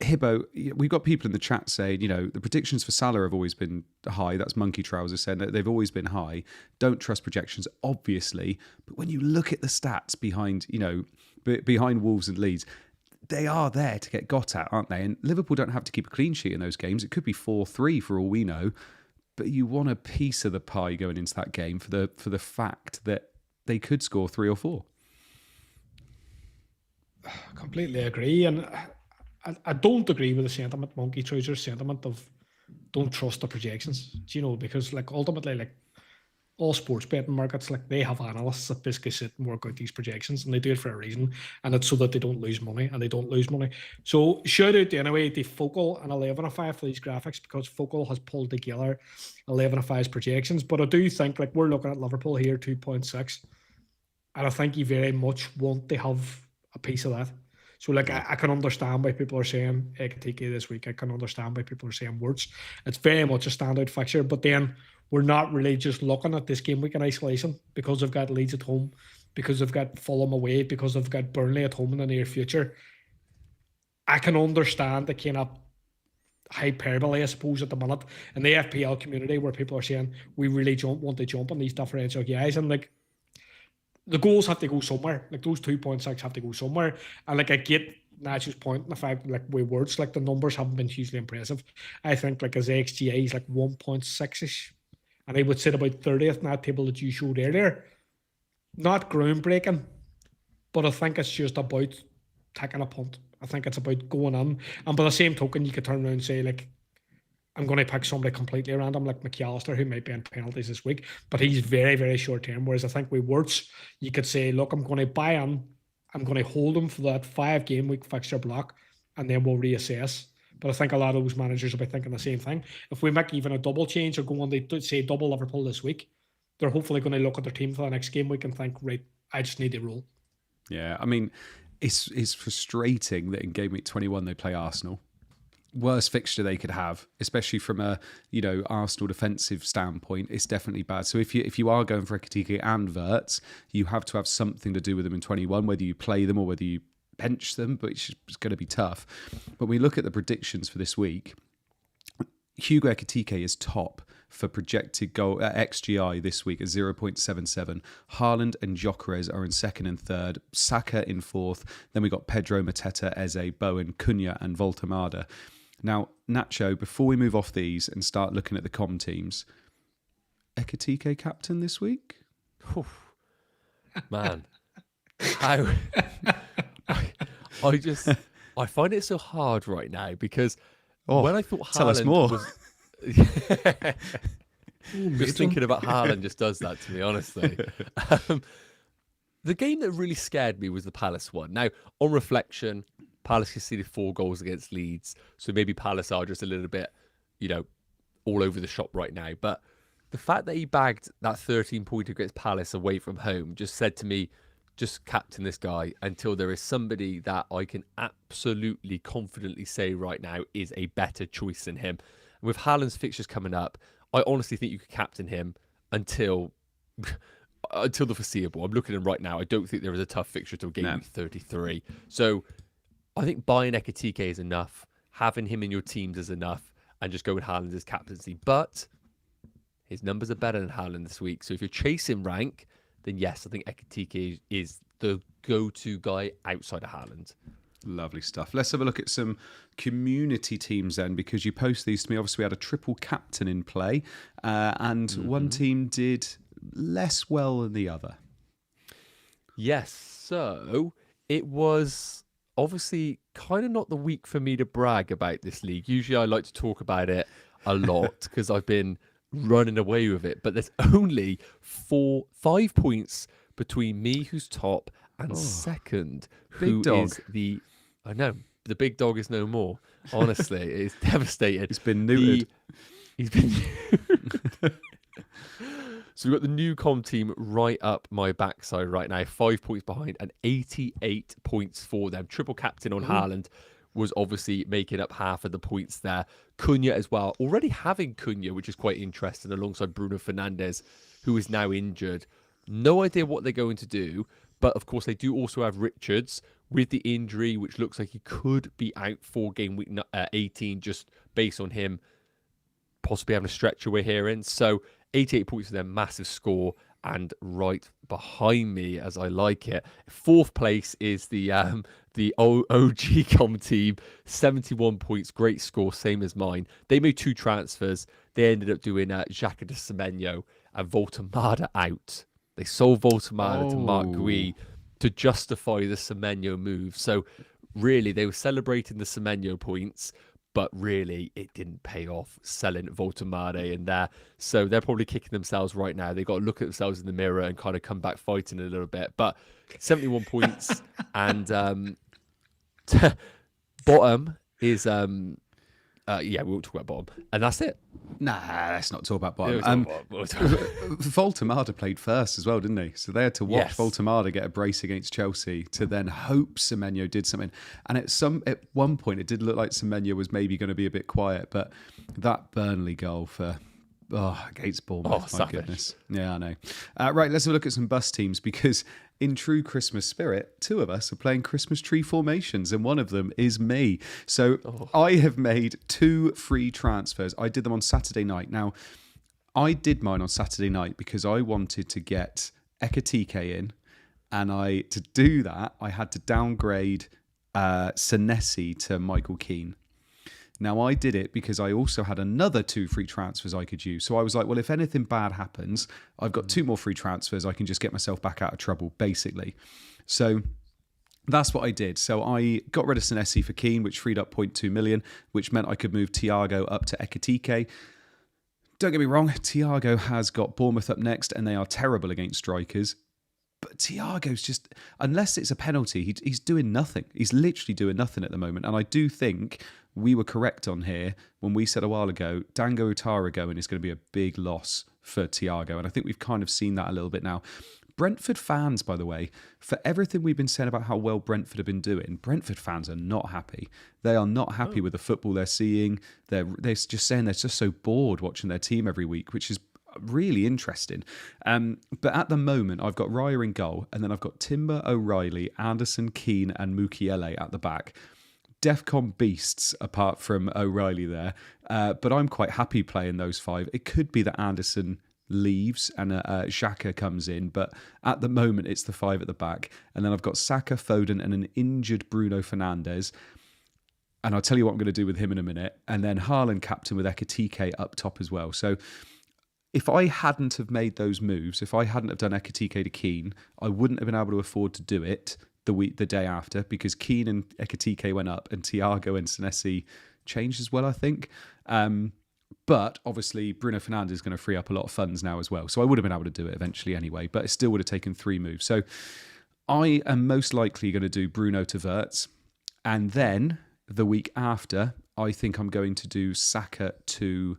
Hibbo, we've got people in the chat saying, the predictions for Salah have always been high. That's Monkey Trousers saying that they've always been high. Don't trust projections, obviously. But when you look at the stats behind Wolves and Leeds, they are there to get got at, aren't they? And Liverpool don't have to keep a clean sheet in those games. It could be 4-3 for all we know. But you want a piece of the pie going into that game for the fact that they could score 3 or 4. completely agree. And I don't agree with the sentiment, Monkey Trousers sentiment of don't trust the projections. Do you know? Because like ultimately, like all sports betting markets, like they have analysts that basically sit and work out these projections, and they do it for a reason, and it's so that they don't lose money, and they don't lose money. So shout out anyway to Focal and 1105 for these graphics, because Focal has pulled together 1105's projections. But I do think like we're looking at Liverpool here 2.6, and I think you very much want to have a piece of that. So like I can understand why people are saying Ekatike this week. I can understand why people are saying Wirtz. It's very much a standout fixture, but then we're not really just looking at this game week in isolation, because they've got Leeds at home, because they've got Fulham away, because they've got Burnley at home in the near future. I can understand the kind of hyperbole, I suppose, at the minute in the FPL community, where people are saying we really don't want to jump on these differential guys, and like the goals have to go somewhere. Like those 2.6 have to go somewhere. And like I get Nacho's point in the fact like with Wirtz, like the numbers haven't been hugely impressive. I think like his XGA is like 1.6ish, and he would sit about 30th in that table that you showed earlier. Not groundbreaking, but I think it's just about taking a punt. I think it's about going in. And by the same token, you could turn around and say, like, I'm going to pick somebody completely random, like McAllister, who might be in penalties this week, but he's very, very short term. Whereas I think with Wirtz, you could say, look, I'm going to buy him, I'm going to hold him for that 5-game week fixture block, and then we'll reassess. But I think a lot of those managers will be thinking the same thing. If we make even a double change or go on to say double Liverpool this week, they're hopefully going to look at their team for the next game week and think, right, I just need to roll. Yeah, I mean, it's frustrating that in game week 21 they play Arsenal. Worst fixture they could have, especially from a Arsenal defensive standpoint. It's definitely bad. So if you are going for Ekatike and Wirtz, you have to have something to do with them in 21, whether you play them or whether you bench them, but it's going to be tough. But we look at the predictions for this week. Hugo Ekatike is top for projected goal XGI this week at 0.77. Haaland and Gyökeres are in second and third. Saka in fourth. Then we got Pedro, Mateta, Eze, Bowen, Cunha, and Voltemada. Now, Nacho, before we move off these and start looking at the com teams, Ekatike captain this week? Man, how I find it so hard right now, because when I thought Haaland tell us more. was just thinking about Haaland just does that to me, honestly. The game that really scared me was the Palace one. Now, on reflection, Palace conceded 4 goals against Leeds, so maybe Palace are just a little bit, all over the shop right now. But the fact that he bagged that 13-pointer against Palace away from home just said to me, just captain this guy until there is somebody that I can absolutely confidently say right now is a better choice than him. And with Haaland's fixtures coming up, I honestly think you could captain him until the foreseeable. I'm looking at him right now. I don't think there is a tough fixture till game week 33. So I think buying Ekatike is enough. Having him in your teams is enough. And just go with Haaland as captaincy. But his numbers are better than Haaland this week. So if you're chasing rank, then yes, I think Ekatike is the go-to guy outside of Haaland. Lovely stuff. Let's have a look at some community teams then, because you post these to me. Obviously, we had a triple captain in play, and one team did less well than the other. Yes, so it was obviously kind of not the week for me to brag about this league. Usually I like to talk about it a lot because I've been running away with it, but there's only 5 points between me, who's top, and second, who is the big dog is no more. Honestly, it's devastating. It's been neutered. He's been So we've got the new com team right up my backside right now, 5 points behind and 88 points for them. Triple captain on Haaland was obviously making up half of the points there. Cunha as well, already having Cunha, which is quite interesting, alongside Bruno Fernandes, who is now injured. No idea what they're going to do, but of course they do also have Richards with the injury, which looks like he could be out for game week 18, just based on him possibly having a stretcher we're hearing. So 88 points for them, massive score, and right behind me, as I like it, 4th place is the OG com team, 71 points, great score, same as mine. They made 2 transfers. They ended up doing Xhaka de Semenyo and Voltemada out. They sold Voltemada to Mark Gui. to justify the Semenyo move. So really, they were celebrating the Semenyo points, but really it didn't pay off selling Voltemade in there. So they're probably kicking themselves right now. They got to look at themselves in the mirror and kind of come back fighting a little bit. But 71 points and bottom is yeah, we won't talk about bottom, and that's it. Nah, let's not talk about bottom. We'll talk about- Voltemade played first as well, didn't he? So they had to watch Yes. Voltemade get a brace against Chelsea to then hope Semenyo did something. And at one point, it did look like Semenyo was maybe going to be a bit quiet, but that Burnley goal against Bournemouth, my savage. goodness. Yeah, I know. Right, let's have a look at some bus teams because in true Christmas spirit, 2 of us are playing Christmas tree formations and one of them is me. So I have made 2 free transfers. I did them on Saturday night. Now, I did mine on Saturday night because I wanted to get Ekatike in, and to do that, I had to downgrade Senesi to Michael Keane. Now, I did it because I also had another 2 free transfers I could use. So I was like, well, if anything bad happens, I've got 2 more free transfers. I can just get myself back out of trouble, basically. So that's what I did. So I got rid of Senesi for Keane, which freed up 0.2 million, which meant I could move Thiago up to Ekatike. Don't get me wrong, Thiago has got Bournemouth up next, and they are terrible against strikers. But Thiago's just, unless it's a penalty, he's doing nothing. He's literally doing nothing at the moment. And I do think we were correct on here when we said a while ago, Dango Utara going is going to be a big loss for Thiago. And I think we've kind of seen that a little bit now. Brentford fans, by the way, for everything we've been saying about how well Brentford have been doing, Brentford fans are not happy. They are not happy with the football they're seeing. They're just saying they're just so bored watching their team every week, which is really interesting. But at the moment, I've got Raya in goal, and then I've got Timber, O'Reilly, Anderson, Keane, and Mukiele at the back. Defcon beasts apart from O'Reilly there, but I'm quite happy playing those 5. It could be that Anderson leaves and Xhaka comes in, but at the moment it's the 5 at the back, and then I've got Saka, Foden, and an injured Bruno Fernandes. And I'll tell you what I'm going to do with him in a minute. And then Haaland captain with Ekatike up top as well. So if I hadn't have made those moves, if I hadn't have done Ekatike to Keane, I wouldn't have been able to afford to do it the day after, because Keane and Ekatike went up and Thiago and Senesi changed as well, I think. But obviously Bruno Fernandes is going to free up a lot of funds now as well. So I would have been able to do it eventually anyway, but it still would have taken 3 moves. So I am most likely going to do Bruno to Wirtz. And then the week after, I think I'm going to do Saka to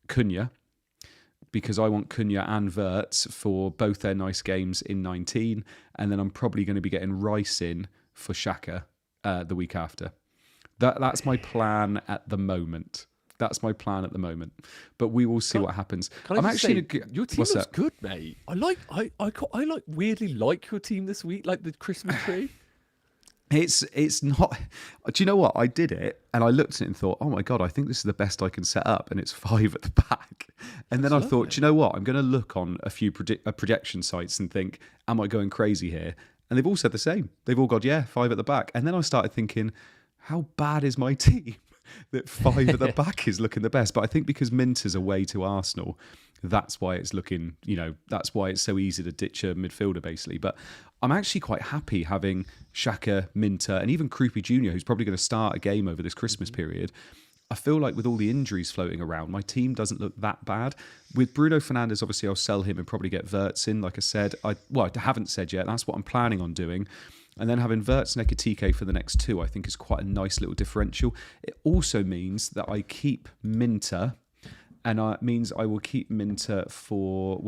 Cunha, because I want Cunha and Wirtz for both their nice games in 19. And then I'm probably going to be getting Rice in for Xhaka the week after. That's my plan at the moment. That's my plan at the moment. But we will see what happens. Can I just say, your team What's looks that? good, mate. I like weirdly like your team this week, like the Christmas tree. It's not. Do you know what? I did it and I looked at it and thought, oh my God, I think this is the best I can set up. And it's 5 at the back. And then I thought, do you know what? I'm going to look on a few projection sites and think, am I going crazy here? And they've all said the same. They've all got, 5 at the back. And then I started thinking, how bad is my team that 5 at the back is looking the best? But I think because Minter's away to Arsenal, that's why it's looking, that's why it's so easy to ditch a midfielder, basically. But I'm actually quite happy having Xhaka, Minter, and even Krupi Jr., who's probably going to start a game over this Christmas period. I feel like with all the injuries floating around, my team doesn't look that bad. With Bruno Fernandes, obviously, I'll sell him and probably get Wirtz in. Like I said, I haven't said yet. That's what I'm planning on doing. And then having Wirtz and Ekatike for the next 2, I think is quite a nice little differential. It also means that I keep Minter, and it means I will keep Minter for,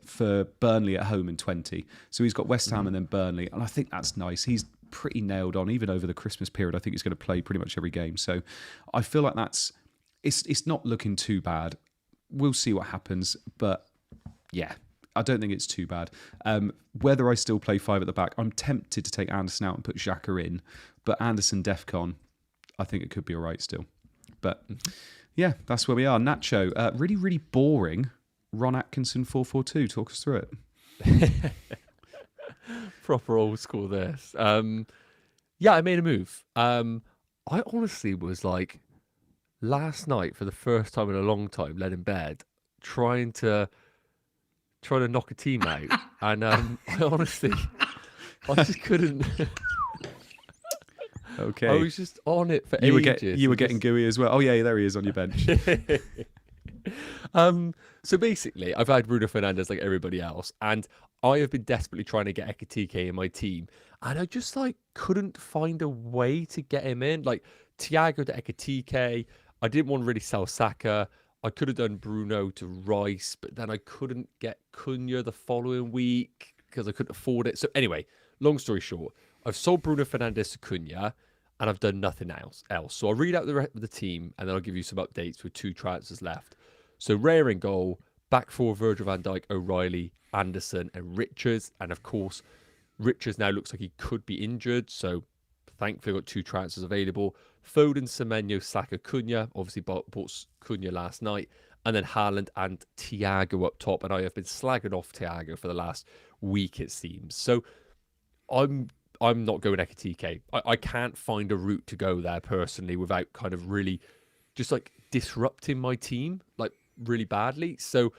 for Burnley at home in 20. So he's got West Ham and then Burnley, and I think that's nice. He's pretty nailed on, even over the Christmas period. I think he's going to play pretty much every game. So I feel like it's not looking too bad. We'll see what happens, but yeah, I don't think it's too bad. Whether I still play 5 at the back, I'm tempted to take Anderson out and put Xhaka in, but Anderson Defcon, I think it could be all right still. But yeah, that's where we are. Nacho, really, really boring. Ron Atkinson 442. Talk us through it. Proper old school this. Yeah, I made a move. I honestly was like, last night for the first time in a long time, led in bed, trying to knock a team out, and I honestly I just couldn't. Okay. I was just on it for you ages. were getting gooey as well. Oh yeah, there he is on your bench. So basically, I've had Bruno Fernandes like everybody else, and I have been desperately trying to get Ekitike in my team, and I just like couldn't find a way to get him in. Like Thiago to Ekitike, I didn't want to really sell Saka. I could have done Bruno to Rice, but then I couldn't get Cunha the following week because I couldn't afford it. So anyway, long story short, I've sold Bruno Fernandes to Cunha, and I've done nothing else. So I'll read out the team, and then I'll give you some updates with 2 transfers left. So Rare in goal, back 4 Virgil van Dijk, O'Reilly, Anderson, and Richards. And of course, Richards now looks like he could be injured. So thankfully, got 2 transfers available. Foden, Semenyo, Saka, Cunha. Obviously, bought Cunha last night. And then Haaland and Thiago up top. And I have been slagging off Thiago for the last week, it seems. So I'm not going Ekitike. I can't find a route to go there personally without kind of really just like disrupting my team like really badly. So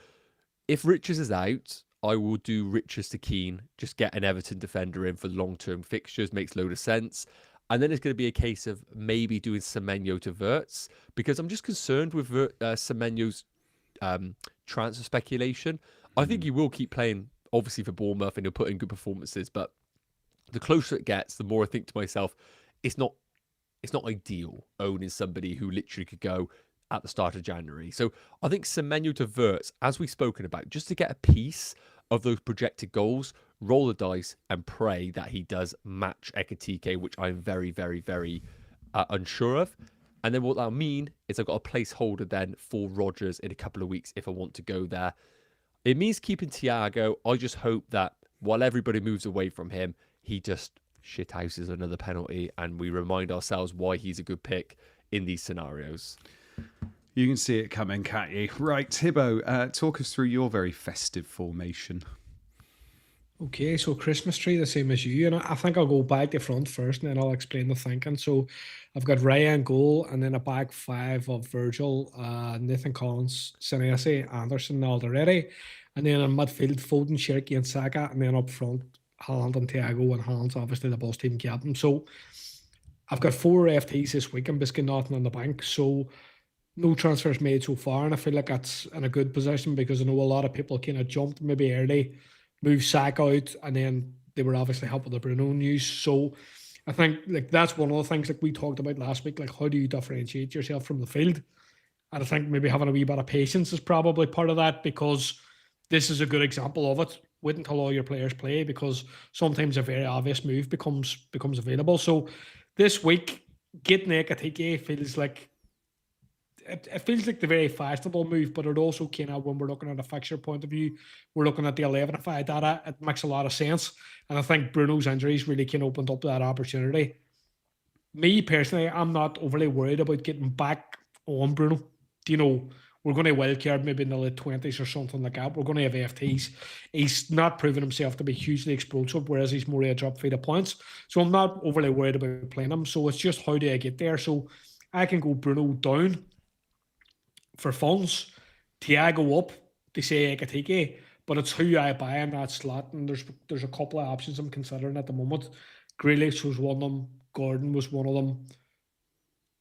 if Richards is out, I will do Richards to Keane, just get an Everton defender in for long-term fixtures, makes load of sense. And then it's going to be a case of maybe doing Semenyo to Wirtz, because I'm just concerned with Semenyo's transfer speculation. I think he will keep playing, obviously, for Bournemouth, and he'll put in good performances, but the closer it gets, the more I think to myself, it's not ideal owning somebody who literally could go at the start of January. So I think Semenyo to Wirtz, as we've spoken about, just to get a piece of those projected goals, roll the dice and pray that he does match Ekitike, which I'm very, very, very unsure of. And then what that'll mean is I've got a placeholder then for Rodgers in a couple of weeks if I want to go there. It means keeping Thiago. I just hope that while everybody moves away from him, he just shithouses another penalty, and we remind ourselves why he's a good pick in these scenarios. You can see it coming, can't you? Right, Hibbo, talk us through your very festive formation. Okay, so Christmas tree, the same as you, and I think I'll go back to front first, and then I'll explain the thinking. So I've got Raya in goal, and then a back 5 of Virgil, Nathan Collins, Senesi, Anderson, Alderete, and then in midfield, Foden, Cherky, and Saka, and then up front, Haaland and Thiago, and Haaland's obviously the boss team captain. So I've got 4 FTs this week, and basically nothing in the bank. So no transfers made so far, and I feel like that's in a good position because I know a lot of people kind of jumped maybe early, moved Saka out, and then they were obviously helping the Bruno news. So I think like that's one of the things like we talked about last week, like how do you differentiate yourself from the field? And I think maybe having a wee bit of patience is probably part of that, because this is a good example of it. Wait until all your players play, because sometimes a very obvious move becomes available. So this week, getting Ekitike feels like it feels like the very fashionable move, but it also kind of, when we're looking at a fixture point of view, we're looking at the 11-5 data, it makes a lot of sense. And I think Bruno's injuries really kind of opened up that opportunity. Me personally, I'm not overly worried about getting back on Bruno. You know, we're going to wildcard maybe in the late 20s or something like that. We're going to have FTs. He's not proven himself to be hugely explosive, whereas he's more a drop feed of points. So I'm not overly worried about playing him. So it's just how do I get there? So I can go Bruno down for funds, Thiago up to say Ekitike, but it's who I buy in that slot. And there's a couple of options I'm considering at the moment. Grealish was one of them. Gordon was one of them.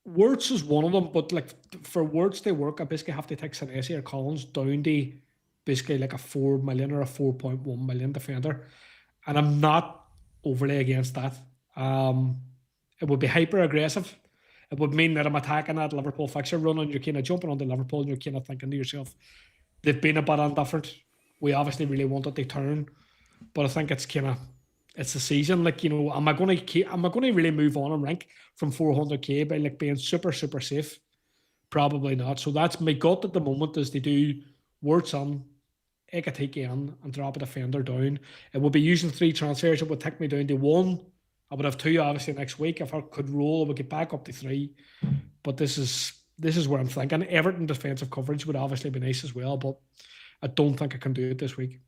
Wirtz is one of them, but like for Wirtz to work, I basically have to take Senesi or Collins down to basically like a 4 million or a 4.1 million defender, and I'm not overly against that. It would be hyper aggressive. It would mean that I'm attacking that Liverpool fixture run, and you're kind of jumping onto Liverpool, and you're kind of thinking to yourself, they've been a bit indifferent. We obviously really wanted to turn, but I think it's the season. Like, you know, am I going to really move on and rank from 400k by like being super safe? Probably not. So that's my gut at the moment, is to do Wirtz on, Ekitike in, and drop a defender down. It would be using 3 transfers. It would take me down to 1. I would have 2 obviously next week. If I could roll, I would get back up to 3. But this is where I'm thinking. Everton defensive coverage would obviously be nice as well, but I don't think I can do it this week.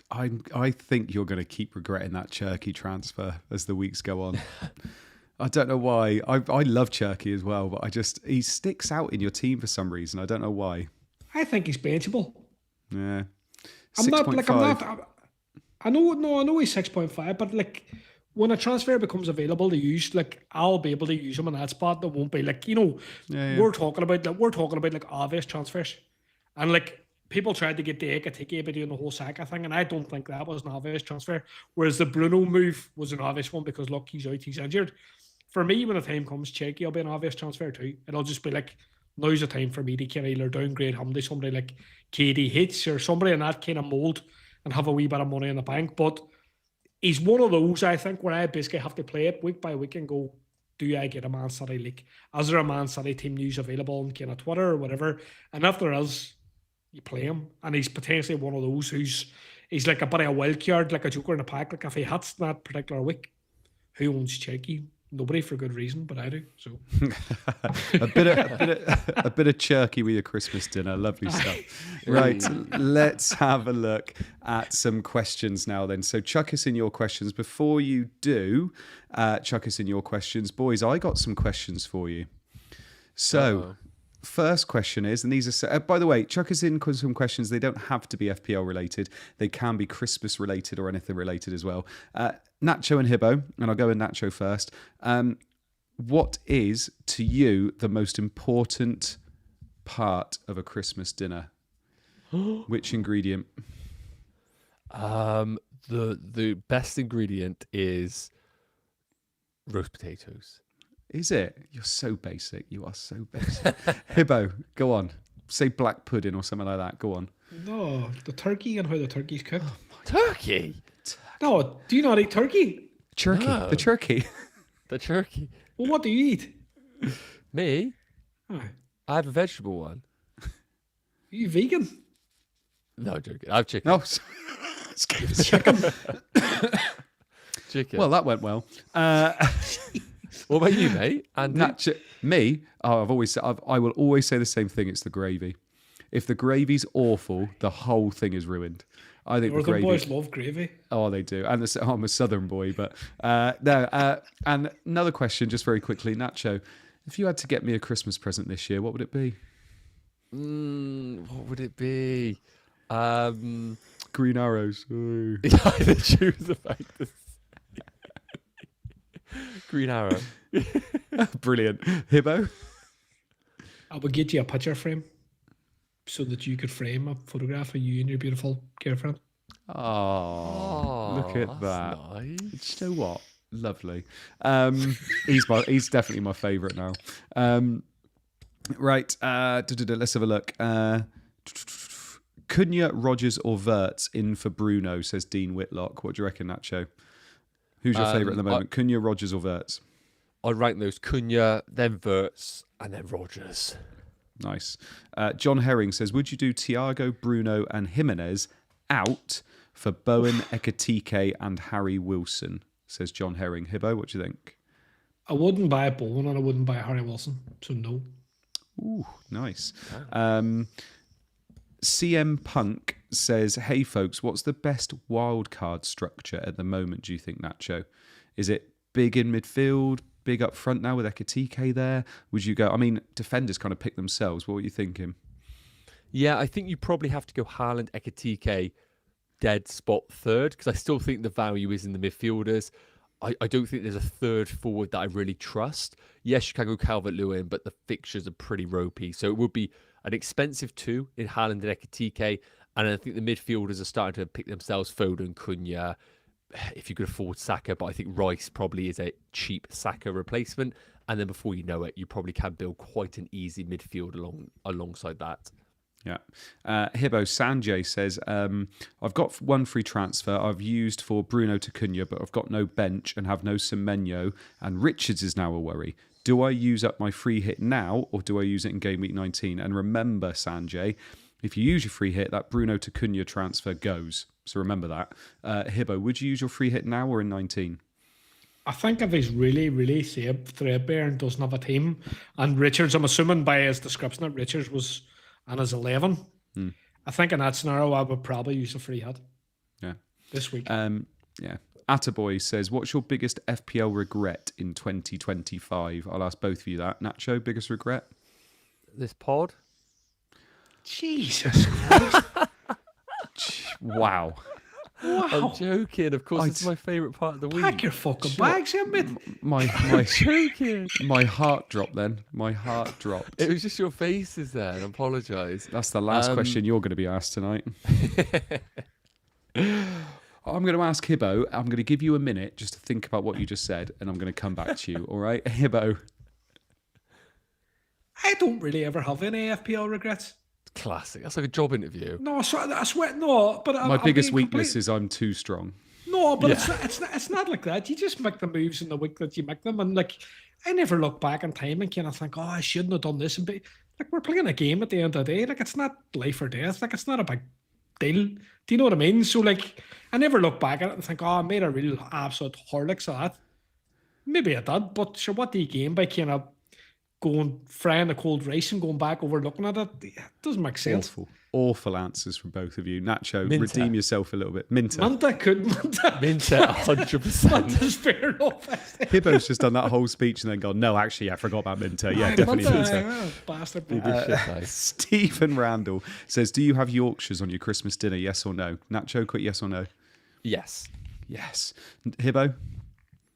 I think you're going to keep regretting that Cherky transfer as the weeks go on. I don't know why. I love Cherky as well, but he sticks out in your team for some reason. I don't know why. I think he's benchable. Yeah. I'm not. I know he's 6.5, but like when a transfer becomes available to use, like I'll be able to use him in that spot. That won't be like Yeah. we're talking about like obvious transfers, and like people tried to get the Ekatike by doing the whole Saka thing, and I don't think that was an obvious transfer. Whereas the Bruno move was an obvious one because look, he's out, he's injured. For me, when the time comes, Cheeky will be an obvious transfer too. It'll just be like now's the time for me to kind of either downgrade him to somebody like KDH or somebody in that kind of mold and have a wee bit of money in the bank. But he's one of those, I think, where I basically have to play it week by week and go, do I get a Man City leak? Is there a Man City team news available on kind of Twitter or whatever? And if there is, you play him. And he's potentially one of those he's like a bit of a wild card, like a joker in a pack. Like if he hits that particular week, who owns Cherky? Nobody, for good reason, but I do. So a bit of Cherky with your Christmas dinner. Lovely stuff. Right, let's have a look at some questions now then. So chuck us in your questions. Before you do, chuck us in your questions. Boys, I got some questions for you. So first question is, and these are, by the way, chuck us in some questions. They don't have to be FPL related. They can be Christmas related or anything related as well. Nacho and Hibbo, and I'll go with Nacho first. What is, to you, the most important part of a Christmas dinner? Which ingredient? The best ingredient is roast potatoes. Is it? You're so basic. You are so basic. Hibbo, go on. Say black pudding or something like that. Go on. no, the turkey and how the turkey's cooked. Turkey? No, do you not eat turkey? Turkey. No. The turkey. The turkey. Well, what do you eat? Me? Oh, I have a vegetable one. are you vegan? No, joking. I have chicken. No. Chicken. Chicken. Well, that went well. What about you, mate? And Me? Oh, I will always say the same thing. It's the gravy. If the gravy's awful, the whole thing is ruined. I think the Northern gravy. boys love gravy. Oh, they do. And I'm a Southern boy, but no. And another question, just very quickly, Nacho. If you had to get me a Christmas present this year, what would it be? what would it be? Green arrows. Ooh. I choose about this. Green arrow. Brilliant. Hibbo? I would get you a picture frame so that you could frame a photograph of you and your beautiful girlfriend. Oh, look at that. Nice. You know what? Lovely. He's definitely my favourite now. Right. Let's have a look. Cunha, Rogers, or Wirtz in for Bruno, says Dean Whitlock. What do you reckon, Nacho? Who's your favourite at the moment? Cunha, Rogers, or Wirtz? I'd rank those Cunha, then Wirtz, and then Rogers. Nice. John Herring says, would you do Thiago, Bruno, and Jimenez out for Bowen, Ekatike, and Harry Wilson? Says John Herring. Hibbo, what do you think? I wouldn't buy Bowen and I wouldn't buy Harry Wilson, so no. Ooh, nice. CM Punk says, hey folks, what's the best wildcard structure at the moment, do you think, Nacho? Is it big in midfield, big up front now with Ekatike there? Would you go, I mean, defenders kind of pick themselves. What were you thinking? Yeah, I think you probably have to go Haaland, Ekatike, dead spot third, because I still think the value is in the midfielders. I don't think there's a third forward that I really trust. Yes, you can go Calvert-Lewin, but the fixtures are pretty ropey. So it would be an expensive two in Haaland and Ekatike. And I think the midfielders are starting to pick themselves, Foden, Cunha, if you could afford Saka. But I think Rice probably is a cheap Saka replacement. And then before you know it, you probably can build quite an easy midfield alongside that. Yeah. Hibbo Sanjay says, I've got one free transfer I've used for Bruno to Cunha, but I've got no bench and have no Semenyo, and Richards is now a worry. Do I use up my free hit now, or do I use it in game week 19? And remember, Sanjay, if you use your free hit, that Bruno to Cunha transfer goes. So remember that. Hibbo, would you use your free hit now or in 19? I think if he's really, really threadbare and doesn't have a team, and Richards, I'm assuming by his description that Richards was on his 11, I think in that scenario I would probably use a free hit. Yeah. This week. Yeah. Attaboy says, what's your biggest FPL regret in 2025? I'll ask both of you that. Nacho, biggest regret? This pod? Jesus Christ. Wow. Wow. I'm joking. Of course, it's my favourite part of the week. Pack your fucking bags in, mate. My Joking. my heart dropped then. My heart dropped. It was just your faces there, and I apologise. That's the last question you're going to be asked tonight. I'm going to ask Hibbo. I'm going to give you a minute just to think about what you just said, and I'm going to come back to you. All right, Hibbo. I don't really ever have any FPL regrets. Classic. That's like a job interview. No, I swear, no. But My biggest weakness is I'm too strong. No, but it's not like that. You just make the moves in the week that you make them, and like I never look back in time and kind of think, oh, I shouldn't have done this. And be like, we're playing a game at the end of the day. Like, it's not life or death. Like, it's not a big deal. Do you know what I mean? So like, I never look back at it and think, oh, I made a real absolute horlicks of that. Maybe I did, but sure, what do you gain by kind of going frying the cold rice and going back overlooking at it? It doesn't make sense. Awful answers from both of you. Nacho, Minter. redeem yourself a little bit. Minter. Minter, 100%. Minter's fair enough. Hibbo's just done that whole speech and then gone, no, actually, I forgot about Minter. Yeah, definitely Minter. Bastard. Stephen Randall says, do you have Yorkshires on your Christmas dinner, yes or no? Nacho, quick yes or no? Yes. Yes. Hibbo?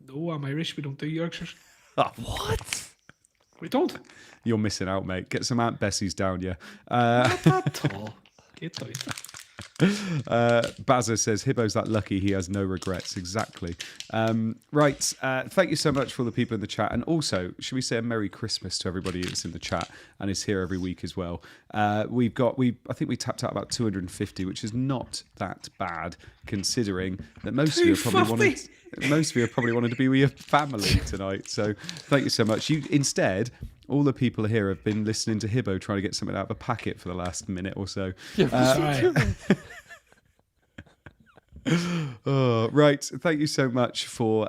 No, I'm Irish. We don't do Yorkshires. Oh, what? We don't. You're missing out, mate. Get some Aunt Bessie's down you. Not at all. Get out. Bazza says, Hibbo's that lucky he has no regrets. Exactly. Right. Thank you so much for all the people in the chat. And also, should we say a Merry Christmas to everybody that's in the chat and is here every week as well. I think we tapped out about 250, which is not that bad considering that most of you probably wanted to be with your family tonight. So thank you so much. Instead, all the people here have been listening to Hibbo trying to get something out of a packet for the last minute or so. Right. Thank you so much for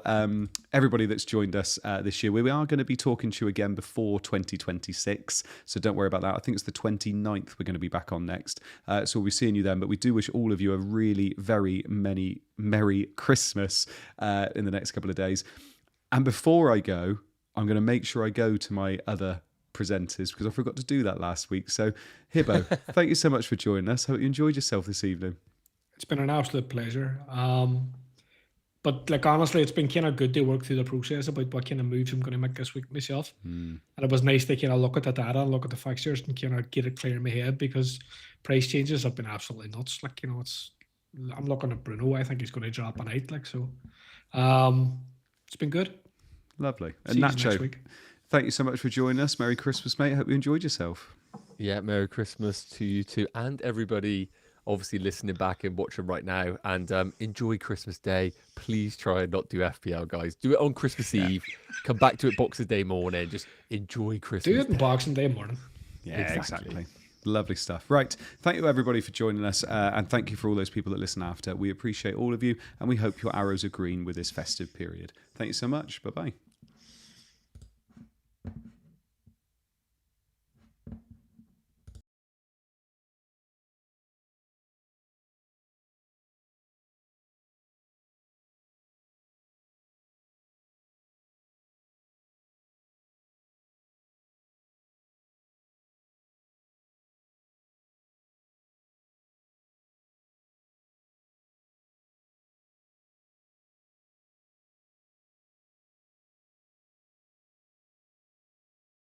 everybody that's joined us this year. We are going to be talking to you again before 2026, so don't worry about that. I think it's the 29th we're going to be back on next. So we'll be seeing you then, but we do wish all of you a really very Merry Christmas in the next couple of days. And before I go, I'm going to make sure I go to my other presenters because I forgot to do that last week. So Hibbo, thank you so much for joining us. Hope you enjoyed yourself this evening. It's been an absolute pleasure. But like honestly, it's been kind of good to work through the process about what kind of moves I'm going to make this week myself. And it was nice to kind of look at the data and look at the fixtures and kind of get it clear in my head because price changes have been absolutely nuts. Like, I'm looking at Bruno. I think he's going to drop a night. Like, so it's been good. Lovely. And Nacho, thank you so much for joining us. Merry Christmas, mate. Hope you enjoyed yourself. Yeah, Merry Christmas to you too and everybody obviously listening back and watching right now. And enjoy Christmas Day. Please try and not do FPL, guys. Do it on Christmas Eve. Come back to it Boxing Day morning. Just enjoy Christmas Do it on Boxing Day morning. Yeah, exactly. Lovely stuff. Right. Thank you, everybody, for joining us. And thank you for all those people that listen after. We appreciate all of you. And we hope your arrows are green with this festive period. Thank you so much. Bye-bye.